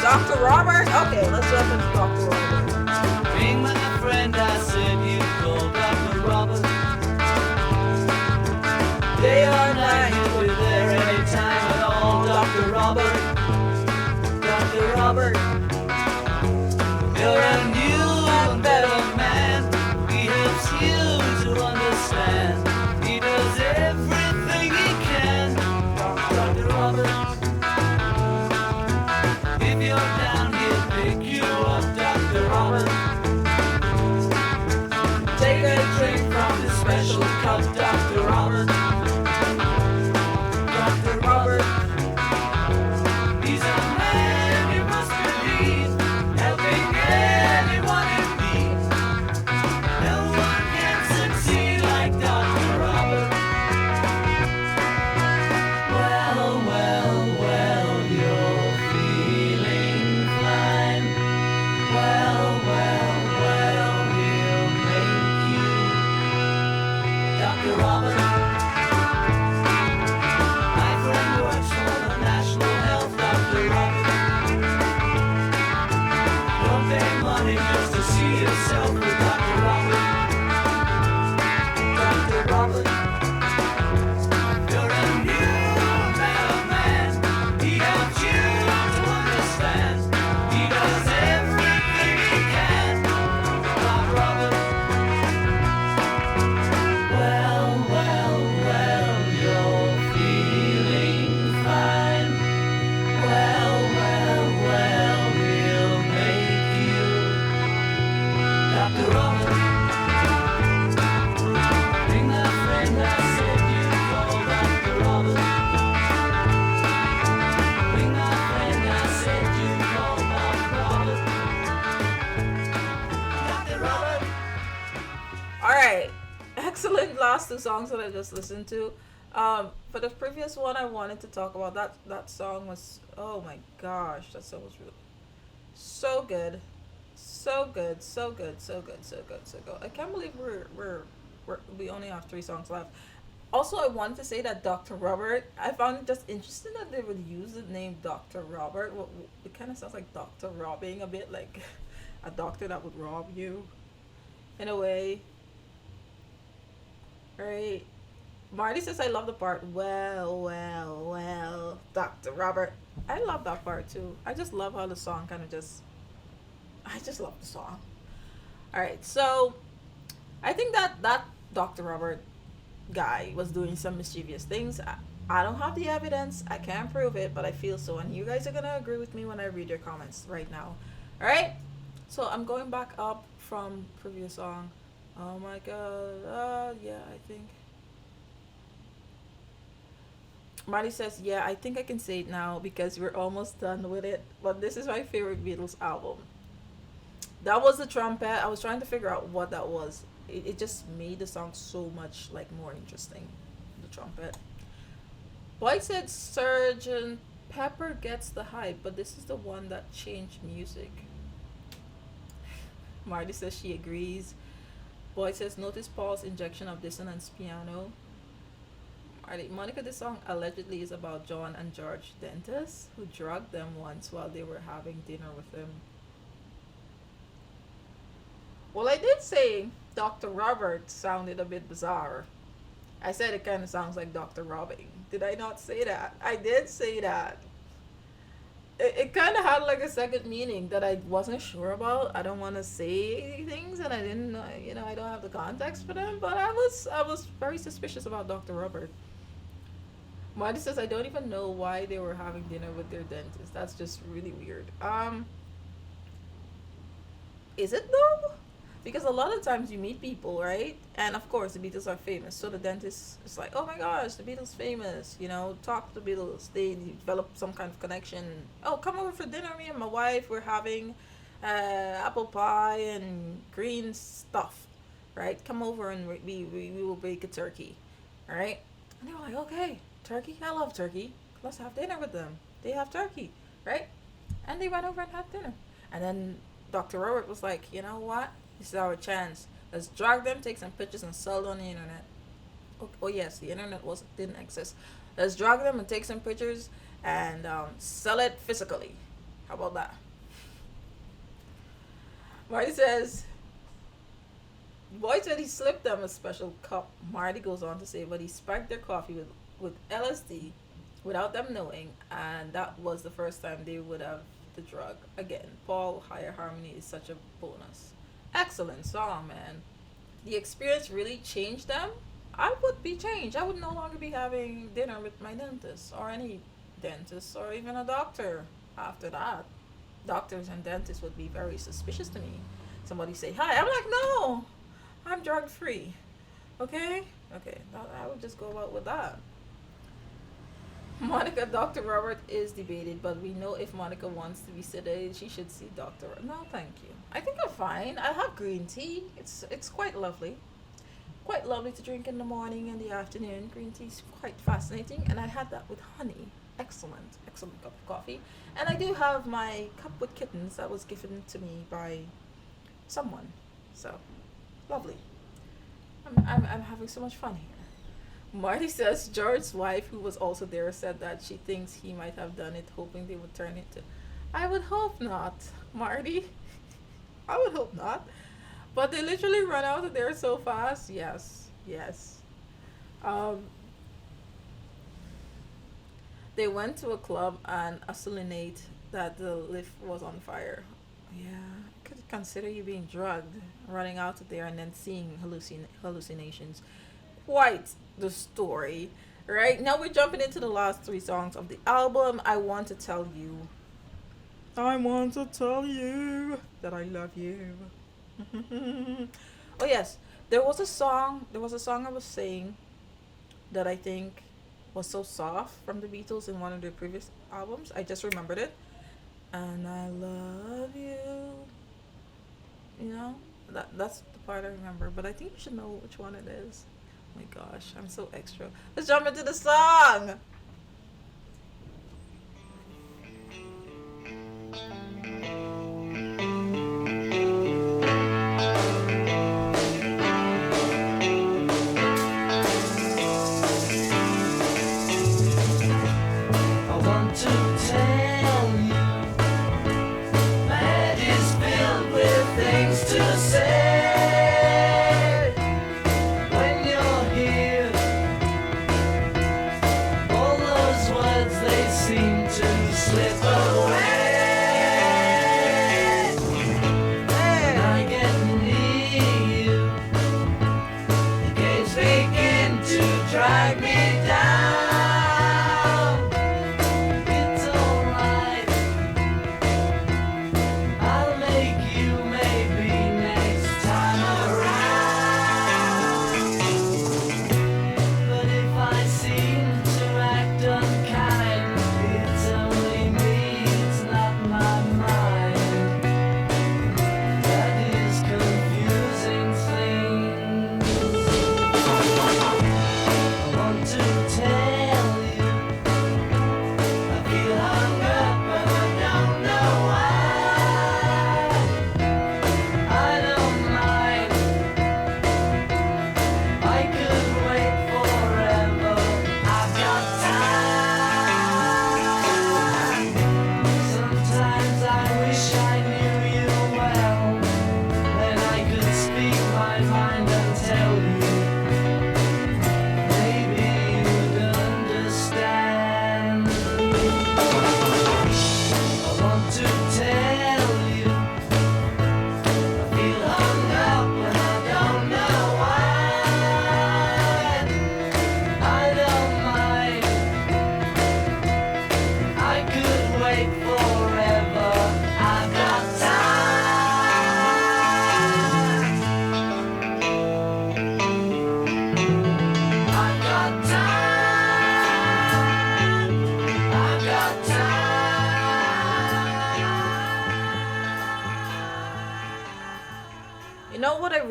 Dr. Robert? Okay, let's jump into Dr. Robert. Ring my friend, I said you call Dr. Robert. Day or night, you'll be there anytime at all. Dr. Robert, Dr. Robert, you're a new and better man. He helps you to understand. He does everything he can. Dr. Robert, if you're down, he'll pick you up. Dr. Robert, take a drink from this special cup. Dr. Robert, Dr. Robert, he's a man you must believe, helping anyone in need. No one can succeed like Dr. Robert. Well, well, well, you're feeling fine. Well, well, well, we'll make you Dr. Robert. My friend works for the National Health. Dr. Robert, don't pay money just to see yourself with Dr. Robert. Dr. Robert, you're a new better man. He helps you to understand. He does everything he can. Dr. Robert, well, well, well, you're feeling fine. Well, well, well, we'll make you Dr. Robert. Ring that friend I said you call Dr. Robert. Ring that friend I said you call Dr. Robert. Dr. Robert. Alright. Excellent last two songs that I just listened to. For the previous one I wanted to talk about, that song was, oh my gosh, that song was really so good. So good, so good, so good, so good, so good. I can't believe we only have 3 songs left. Also, I wanted to say that Dr. Robert, I found it just interesting that they would use the name Dr. Robert. It kind of sounds like Dr. Robbing a bit, like a doctor that would rob you, in a way. Right? Marty says, I love the part, well, well, well, Dr. Robert. I love that part too. I just love how the song kind of I just love the song. Alright, so I think that Dr. Robert guy was doing some mischievous things. I don't have the evidence. I can't prove it, but I feel so. And you guys are going to agree with me when I read your comments right now. Alright? So I'm going back up from previous song. Oh my god. Yeah, I think. Marty says, "Yeah, I think I can say it now because we're almost done with it. But this is my favorite Beatles album." That was the trumpet. I was trying to figure out what that was. It just made the song so much like more interesting. The trumpet. White said Sergeant Pepper gets the hype, but this is the one that changed music. Marty says she agrees. Boyd says notice Paul's injection of dissonance piano. Marty, Monica, this song allegedly is about John and George Dentis, who drugged them once while they were having dinner with him. Well, I did say Dr. Robert sounded a bit bizarre. I said it kind of sounds like Dr. Robbing. Did I not say that? I did say that. It kind of had like a second meaning that I wasn't sure about. I don't want to say things and I didn't, I don't have the context for them. But I was very suspicious about Dr. Robert. Marty says I don't even know why they were having dinner with their dentist. That's just really weird. Is it though? Because a lot of times you meet people, right? And of course, the Beatles are famous. So the dentist is like, oh my gosh, the Beatles famous. Talk to the Beatles. They develop some kind of connection. Oh, come over for dinner. Me and my wife, we're having apple pie and green stuff, right? Come over and we will bake a turkey, right? And they were like, okay, turkey? I love turkey. Let's have dinner with them. They have turkey, right? And they went over and had dinner. And then Dr. Robert was like, you know what? This is our chance. Let's drag them, take some pictures, and sell it on the internet. Oh yes, the internet didn't exist. Let's drag them and take some pictures and sell it physically. How about that? Marty says, Boyd said he slipped them a special cup. Marty goes on to say, but he spiked their coffee with LSD without them knowing, and that was the first time they would have the drug. Again, Paul, Higher Harmony is such a bonus. Excellent song, man. The experience really changed them. I would be changed. I would no longer be having dinner with my dentist or any dentist or even a doctor after that. Doctors and dentists would be very suspicious to me. Somebody say hi. I'm like, no, I'm drug free. Okay? Okay. I would just go about with that. Monica, Dr. Robert is debated, but we know if Monica wants to be sedated, she should see Dr. No, thank you. I think I'm fine. I have green tea. It's quite lovely. Quite lovely to drink in the morning and the afternoon. Green tea is quite fascinating, and I had that with honey. Excellent cup of coffee. And I do have my cup with kittens that was given to me by someone. So, lovely. I'm having so much fun here. Marty says George's wife, who was also there, said that she thinks he might have done it, hoping they would turn it to. I would hope not, Marty. I would hope not. But they literally run out of there so fast. Yes. They went to a club and assulinate that the lift was on fire. Yeah, could consider you being drugged, running out of there, and then seeing hallucinations. Quite the story. Right, now we're jumping into the last 3 songs of the album. I want to tell you that I love you. Oh yes, there was a song I was saying that I think was so soft from the Beatles in one of their previous albums. I just remembered it. And I love you. That's the part I remember, but I think you should know which one it is. Oh my gosh, I'm so extra. Let's jump into the song. All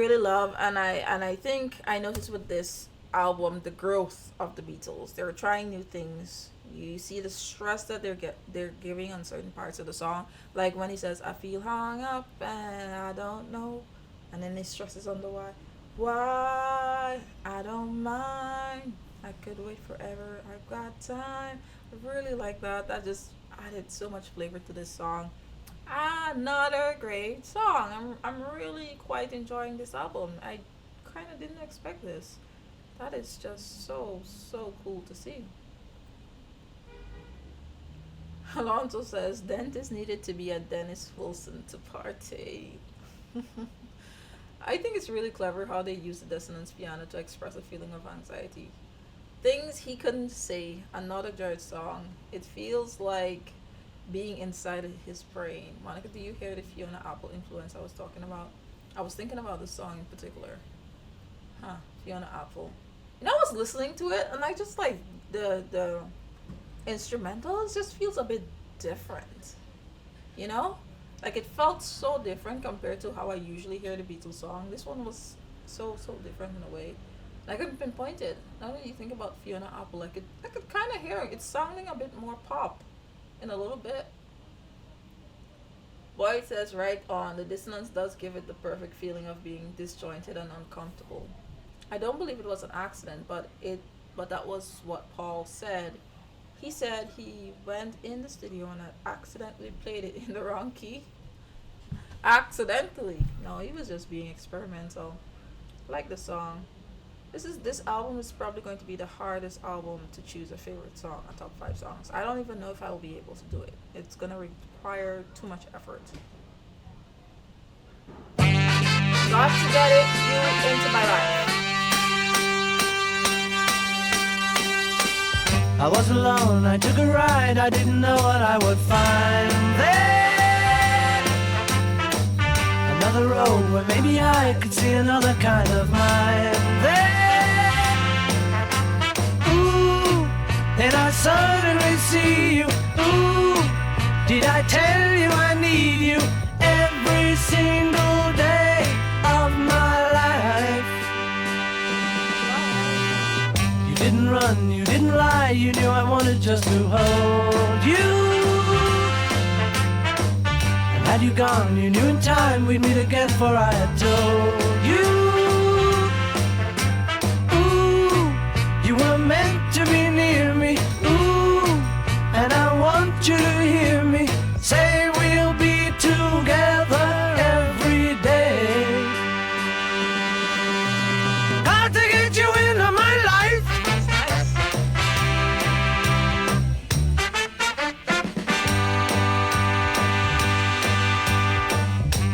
really love, and I think I noticed with this album the growth of the Beatles. They're trying new things. You see the stress that they're giving on certain parts of the song, like when he says, "I feel hung up and I don't know," and then he stresses on the why. Why I don't mind. I could wait forever. I've got time. I really like that. That just added so much flavor to this song. Another great song. I'm really quite enjoying this album. I kind of didn't expect this. That is just so cool to see. Alonso says dentist needed to be a Dennis Wilson to party. I think it's really clever how they use the dissonance piano to express a feeling of anxiety. Things he couldn't say. Another George song. It feels like being inside of his brain. Monica, do you hear the Fiona Apple influence I was talking about? I was thinking about this song in particular. Huh, Fiona Apple. And I was listening to it, and I just like the instrumentals just feels a bit different. You know, like it felt so different compared to how I usually hear the Beatles song. This one was so different in a way. I couldn't pinpoint it. Now that you think about Fiona Apple, I could kind of hear it. It's sounding a bit more pop in a little bit. Boyd says right on, the dissonance does give it the perfect feeling of being disjointed and uncomfortable. I don't believe it was an accident, but that was what Paul said. He said he went in the studio and had accidentally played it in the wrong key. Accidentally. No, he was just being experimental. I like the song. This album is probably going to be the hardest album to choose a favorite song, a top 5 songs. I don't even know if I will be able to do it. It's gonna require too much effort. Got to get it you into my life. I was alone, I took a ride, I didn't know what I would find there. Another road where maybe I could see another kind of mind there. Ooh, then I suddenly see you. Ooh, did I tell you I need you every single day of my life? You didn't run, you didn't lie, you knew I wanted just to hold you. And had you gone, you knew in time we'd meet again, for I had told you. Ooh, you were meant to be near me. Ooh, and I want you to hear me say we'll be together every day. Got to get you into my life.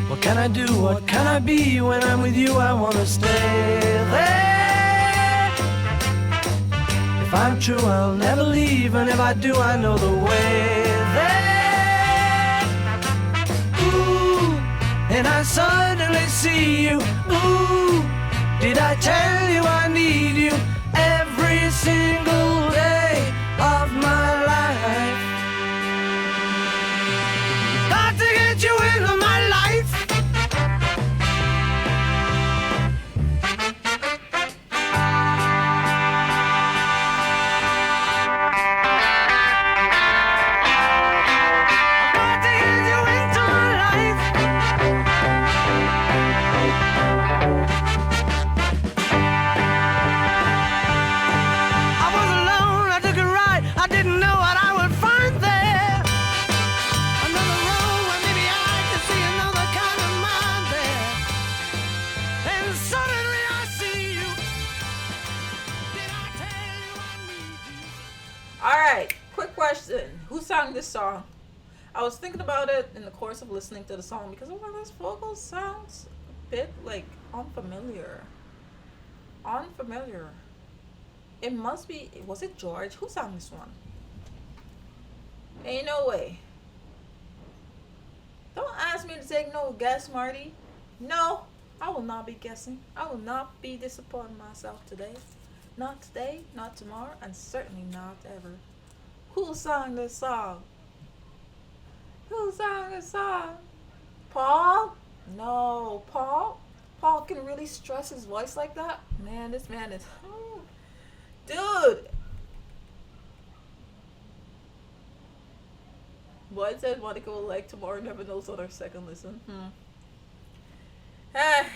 What can I do? What can I be? When I'm with you, I wanna stay there. If I'm true, I'll never leave, and if I do, I know the way there. Ooh, and I suddenly see you. Ooh, did I tell you I need you every single day of my life? Got to get you into my life. Got to get you into my life. I was alone, I took a ride, I didn't know what I would find there. Another road where maybe I could see another kind of mind there. And suddenly I see you. Did I tell you I need you? Alright, quick question. Who sang this song? I was thinking about it in the course of listening to the song because I'm like, this vocal sounds a bit like unfamiliar. Unfamiliar. It must be, was it George? Who sang this one? Ain't no way. Don't ask me to take no guess, Marty. No, I will not be guessing. I will not be disappointing myself today. Not today, not tomorrow, and certainly not ever. Who sang this song? Who sang this song? Paul? No, Paul? Paul can really stress his voice like that. Man, this man is, dude. Boy said Monica will like Tomorrow Never Knows on her second listen. Ah,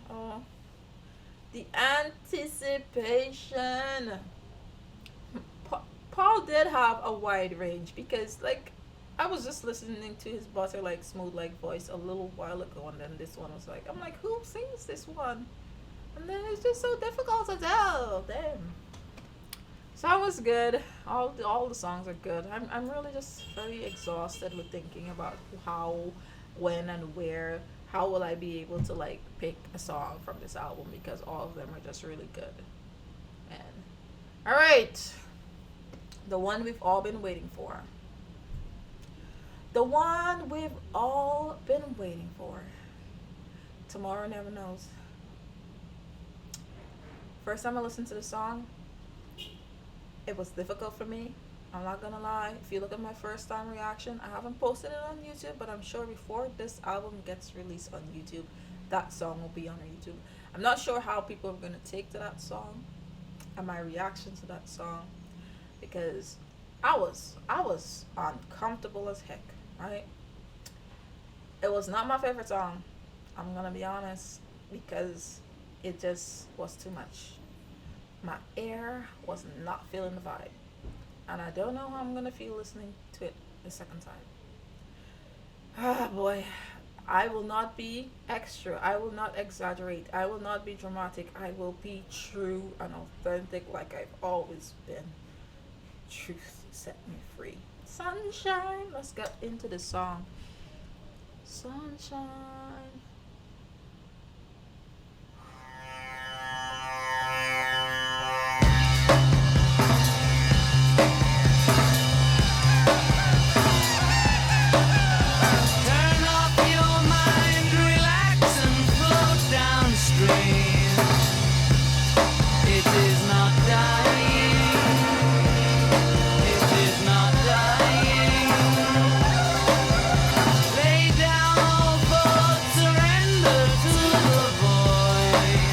oh, the anticipation. Paul did have a wide range because, like, I was just listening to his butter like smooth like voice a little while ago, and then this one was like, I'm like, who sings this one? And then it's just so difficult to tell. Damn. Song was good. All the songs are good. I'm really just very exhausted with thinking about how, when, and where. How will I be able to like pick a song from this album because all of them are just really good. And all right, the one we've all been waiting for. The one we've all been waiting for. Tomorrow Never Knows. First time I listened to the song, it was difficult for me. I'm not gonna lie. If you look at my first time reaction, I haven't posted it on YouTube, but I'm sure before this album gets released on YouTube, that song will be on YouTube. I'm not sure how people are gonna take to that song and my reaction to that song because I was uncomfortable as heck, right? It was not my favorite song. I'm gonna be honest because it just was too much. My ear was not feeling the vibe. And I don't know how I'm gonna feel listening to it the second time. Ah, boy. I will not be extra. I will not exaggerate. I will not be dramatic. I will be true and authentic like I've always been. Truth set me free. Sunshine. Let's get into the song. Sunshine. Turn off your mind, relax and float downstream. It is not dying. It is not dying. Lay down all thoughts, surrender to the void.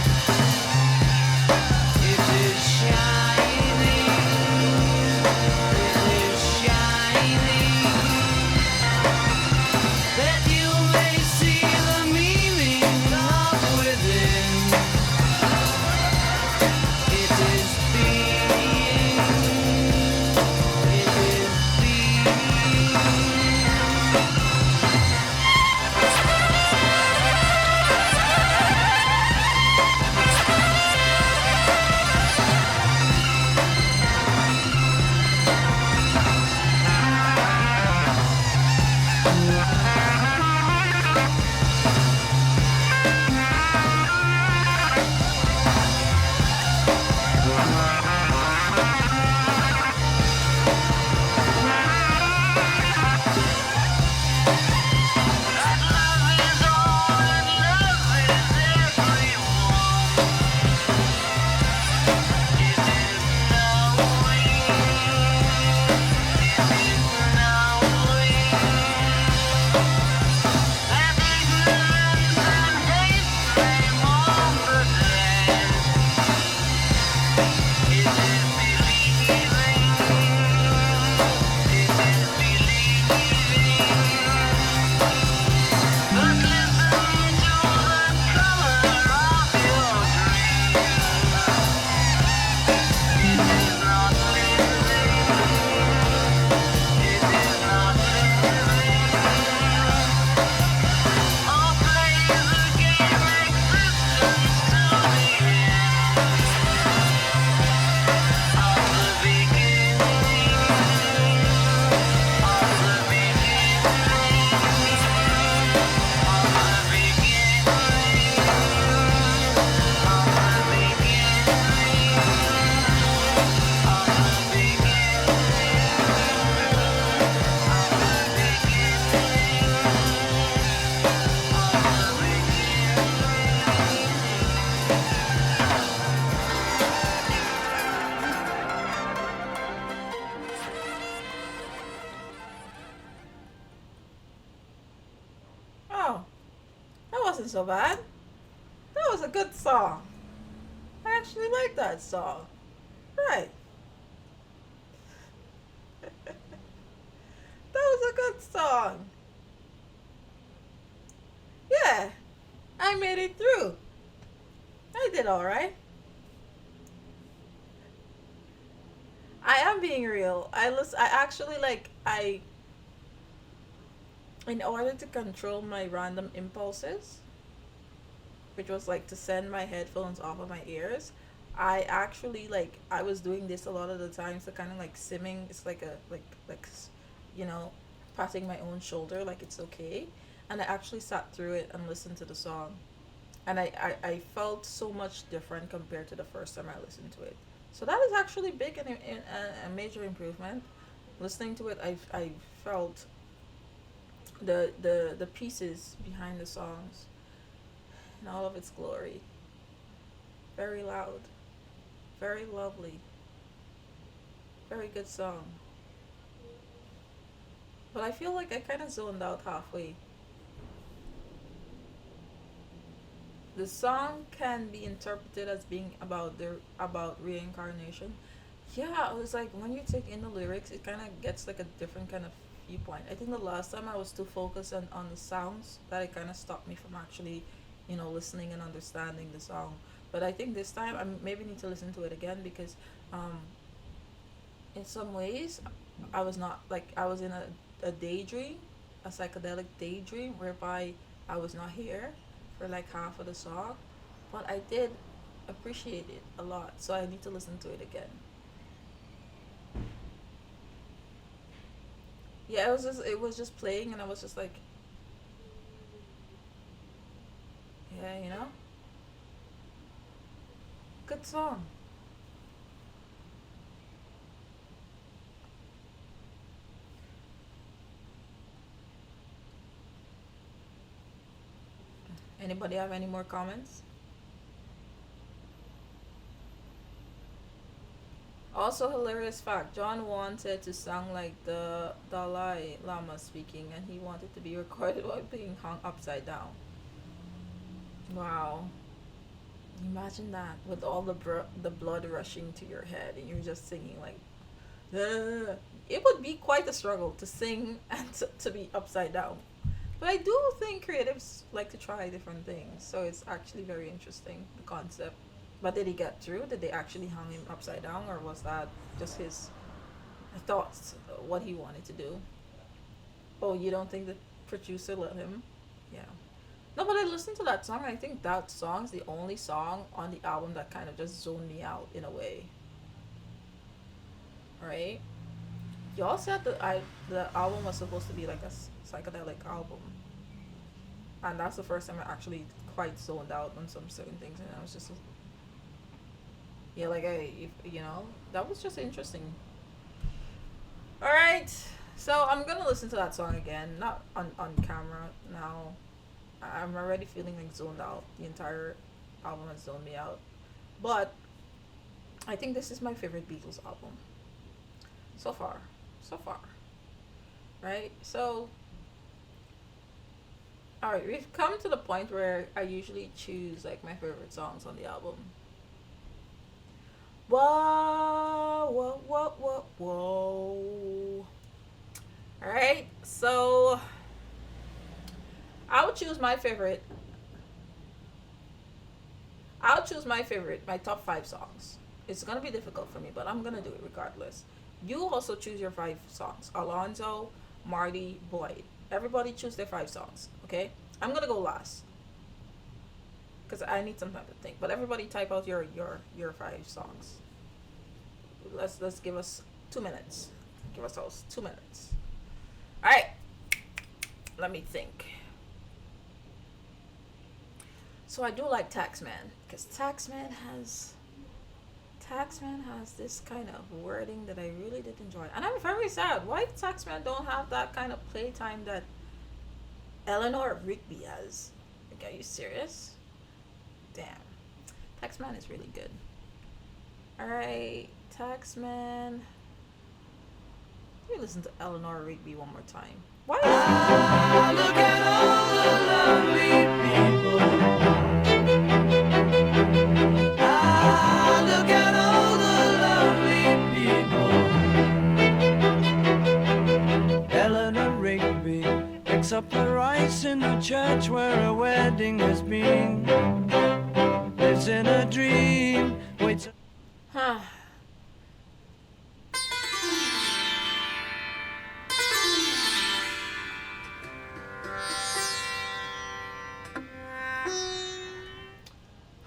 It is shining. It is shining. That you may see the meaning of within. It is being. It is being. Oh, that wasn't so bad. That was a good song. I actually like that song. Right. That was a good song. Yeah, I made it through. I did all right. I am being real. I actually like I in order to control my random impulses, which was like to send my headphones off of my ears. I actually like I was doing this a lot of the times to kind of like simming. It's like a you know, patting my own shoulder like it's okay. And I actually sat through it and listened to the song, and I felt so much different compared to the first time I listened to it. So that is actually big and a major improvement. Listening to it, I felt the pieces behind the songs in all of its glory. Very loud, very lovely, very good song. But I feel like I kind of zoned out halfway. The song can be interpreted as being about reincarnation. Yeah, it was like when you take in the lyrics, it kind of gets like a different kind of viewpoint. I think the last time I was too focused on the sounds that it kind of stopped me from actually, listening and understanding the song. But I think this time I maybe need to listen to it again because, um, in some ways, I was not like I was in a daydream, a psychedelic daydream whereby I was not here for like half of the song, but I did appreciate it a lot. So I need to listen to it again. Yeah, it was just playing, and I was just like, yeah, good song. Anybody have any more comments? Also, hilarious fact: John wanted to sound like the Dalai Lama speaking, and he wanted to be recorded while being hung upside down. Wow. Imagine that with all the blood rushing to your head, and you're just singing like, "Ah." It would be quite a struggle to sing and to be upside down. But I do think creatives like to try different things, so it's actually very interesting the concept. But did he get through? Did they actually hang him upside down, or was that just his thoughts, what he wanted to do? Oh, you don't think the producer let him? Yeah. No, but I listened to that song. And I think that song's the only song on the album that kind of just zoned me out in a way. Right? Y'all said that the album was supposed to be like a psychedelic album, and that's the first time I actually quite zoned out on some certain things, and I was just yeah, like that was just interesting. All right, so I'm gonna listen to that song again, not on camera now. I'm already feeling like zoned out. The entire album has zoned me out, but I think this is my favorite Beatles album so far. So far, right? So, all right, we've come to the point where I usually choose like my favorite songs on the album. Whoa, whoa, whoa, whoa, whoa. All right, so I would choose my favorite. I'll choose my favorite, my top five songs. It's gonna be difficult for me, but I'm gonna do it regardless. You also choose your five songs. Alonzo, Marty, Boyd. Everybody choose their five songs. Okay, I'm gonna go last because I need some time to think. But everybody type out your five songs. Let's give us 2 minutes. Give ourselves 2 minutes. All right. Let me think. So I do like Taxman because Taxman has this kind of wording that I really did enjoy. And I'm very sad. Why Taxman don't have that kind of playtime that Eleanor Rigby has? Like, are you serious? Damn. Taxman is really good. Alright, Taxman. Let me listen to Eleanor Rigby one more time. Why is Look at all the lovely people church where a wedding has been. Lives in a dream, waits. Huh.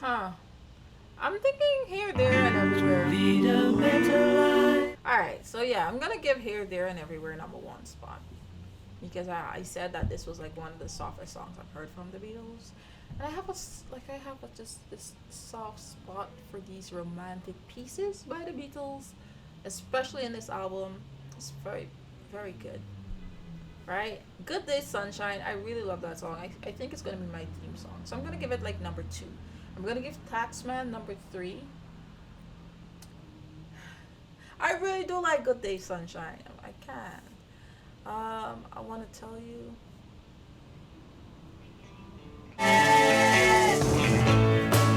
Huh. I'm thinking here, there, and everywhere. Lead a better life. Alright, so yeah, I'm gonna give Here, There, and Everywhere number one spot. Because I said that this was like one of the softest songs I've heard from the Beatles. And I have just this soft spot for these romantic pieces by the Beatles, especially in this album. It's very, very good. Right? Good Day Sunshine. I really love that song. I think it's gonna be my theme song. So I'm gonna give it like number 2. I'm gonna give Taxman number 3. I really do like Good Day Sunshine. I can. I want to tell you.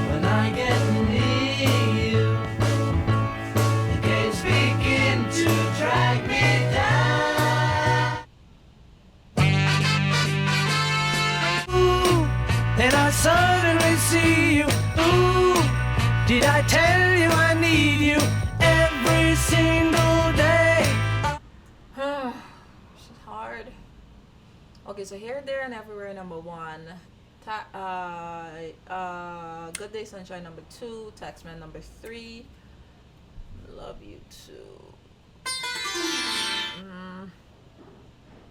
When I get near you, the gates begin to drag me down. Ooh, then I suddenly see you. Ooh, did I tell you I need you every single day? She's hard. Okay, so Here, There, and Everywhere number 1. Good Day Sunshine number 2. Taxman number 3. Love You Too.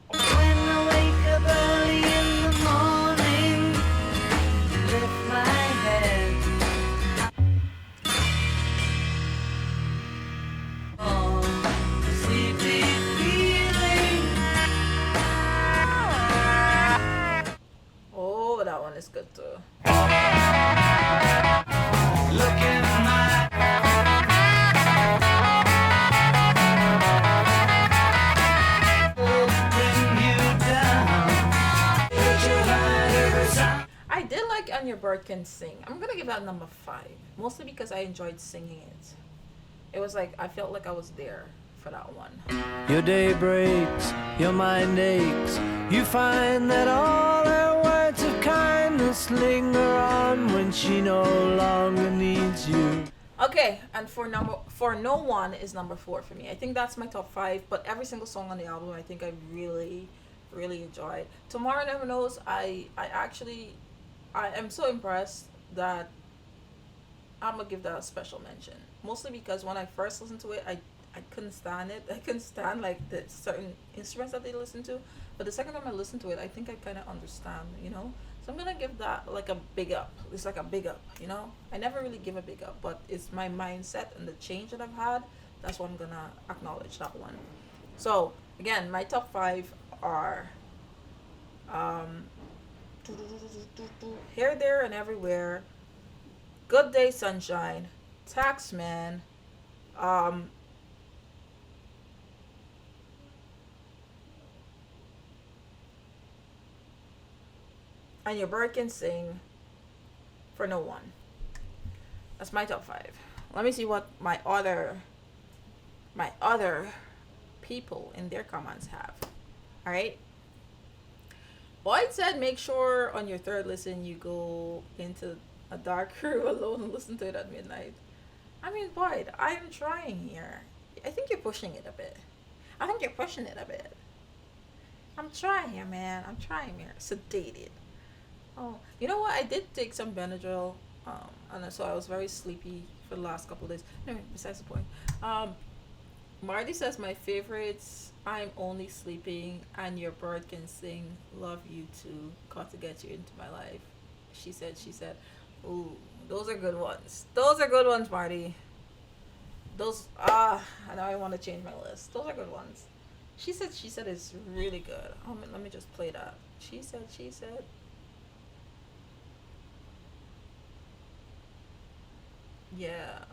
When I wake up early in the morning, lift my head. Oh, the sleepy feeling. Oh, that one is good too. Look in my bring you down. Put your lighters on. I did like On Your Bird Can Sing. I'm gonna give that number 5. Mostly because I enjoyed singing it. It was like, I felt like I was there for that one. Your day breaks, your mind aches. You find that all her words of kindness linger on when she no longer needs you. Okay, and for No One is number 4 for me. I think that's my top 5, but every single song on the album I think I really, really enjoyed. Tomorrow Never Knows, I am so impressed that I'm gonna give that a special mention. Mostly because when I first listened to it, I couldn't stand it. I couldn't stand like the certain instruments that they listen to. But the second time I listened to it, I think I kind of understand, you know? So I'm gonna give that like a big up. It's like a big up, you know? I never really give a big up, but it's my mindset and the change that I've had. That's why I'm gonna acknowledge that one. So again, my top 5 are Here, There, and Everywhere, Good Day Sunshine, Taxman, and Your Bird Can Sing for No One. That's my top 5. Let me see what my other people in their comments have. All right. Boyd said, make sure on your third listen you go into a dark room alone and listen to it at midnight. I mean, Boyd, I am trying here. I think you're pushing it a bit. I'm trying here, man. I'm trying here. Sedated. Oh, you know what? I did take some Benadryl, and so I was very sleepy for the last couple of days. Anyway, besides the point. Marty says my favorites, I'm Only Sleeping, and Your Bird Can Sing, Love You Too, Got to Get You Into My Life. She said, ooh, those are good ones. Those are good ones, Marty. Those, now I want to change my list. Those are good ones. She said it's really good. Let me just play that. She said. Yeah.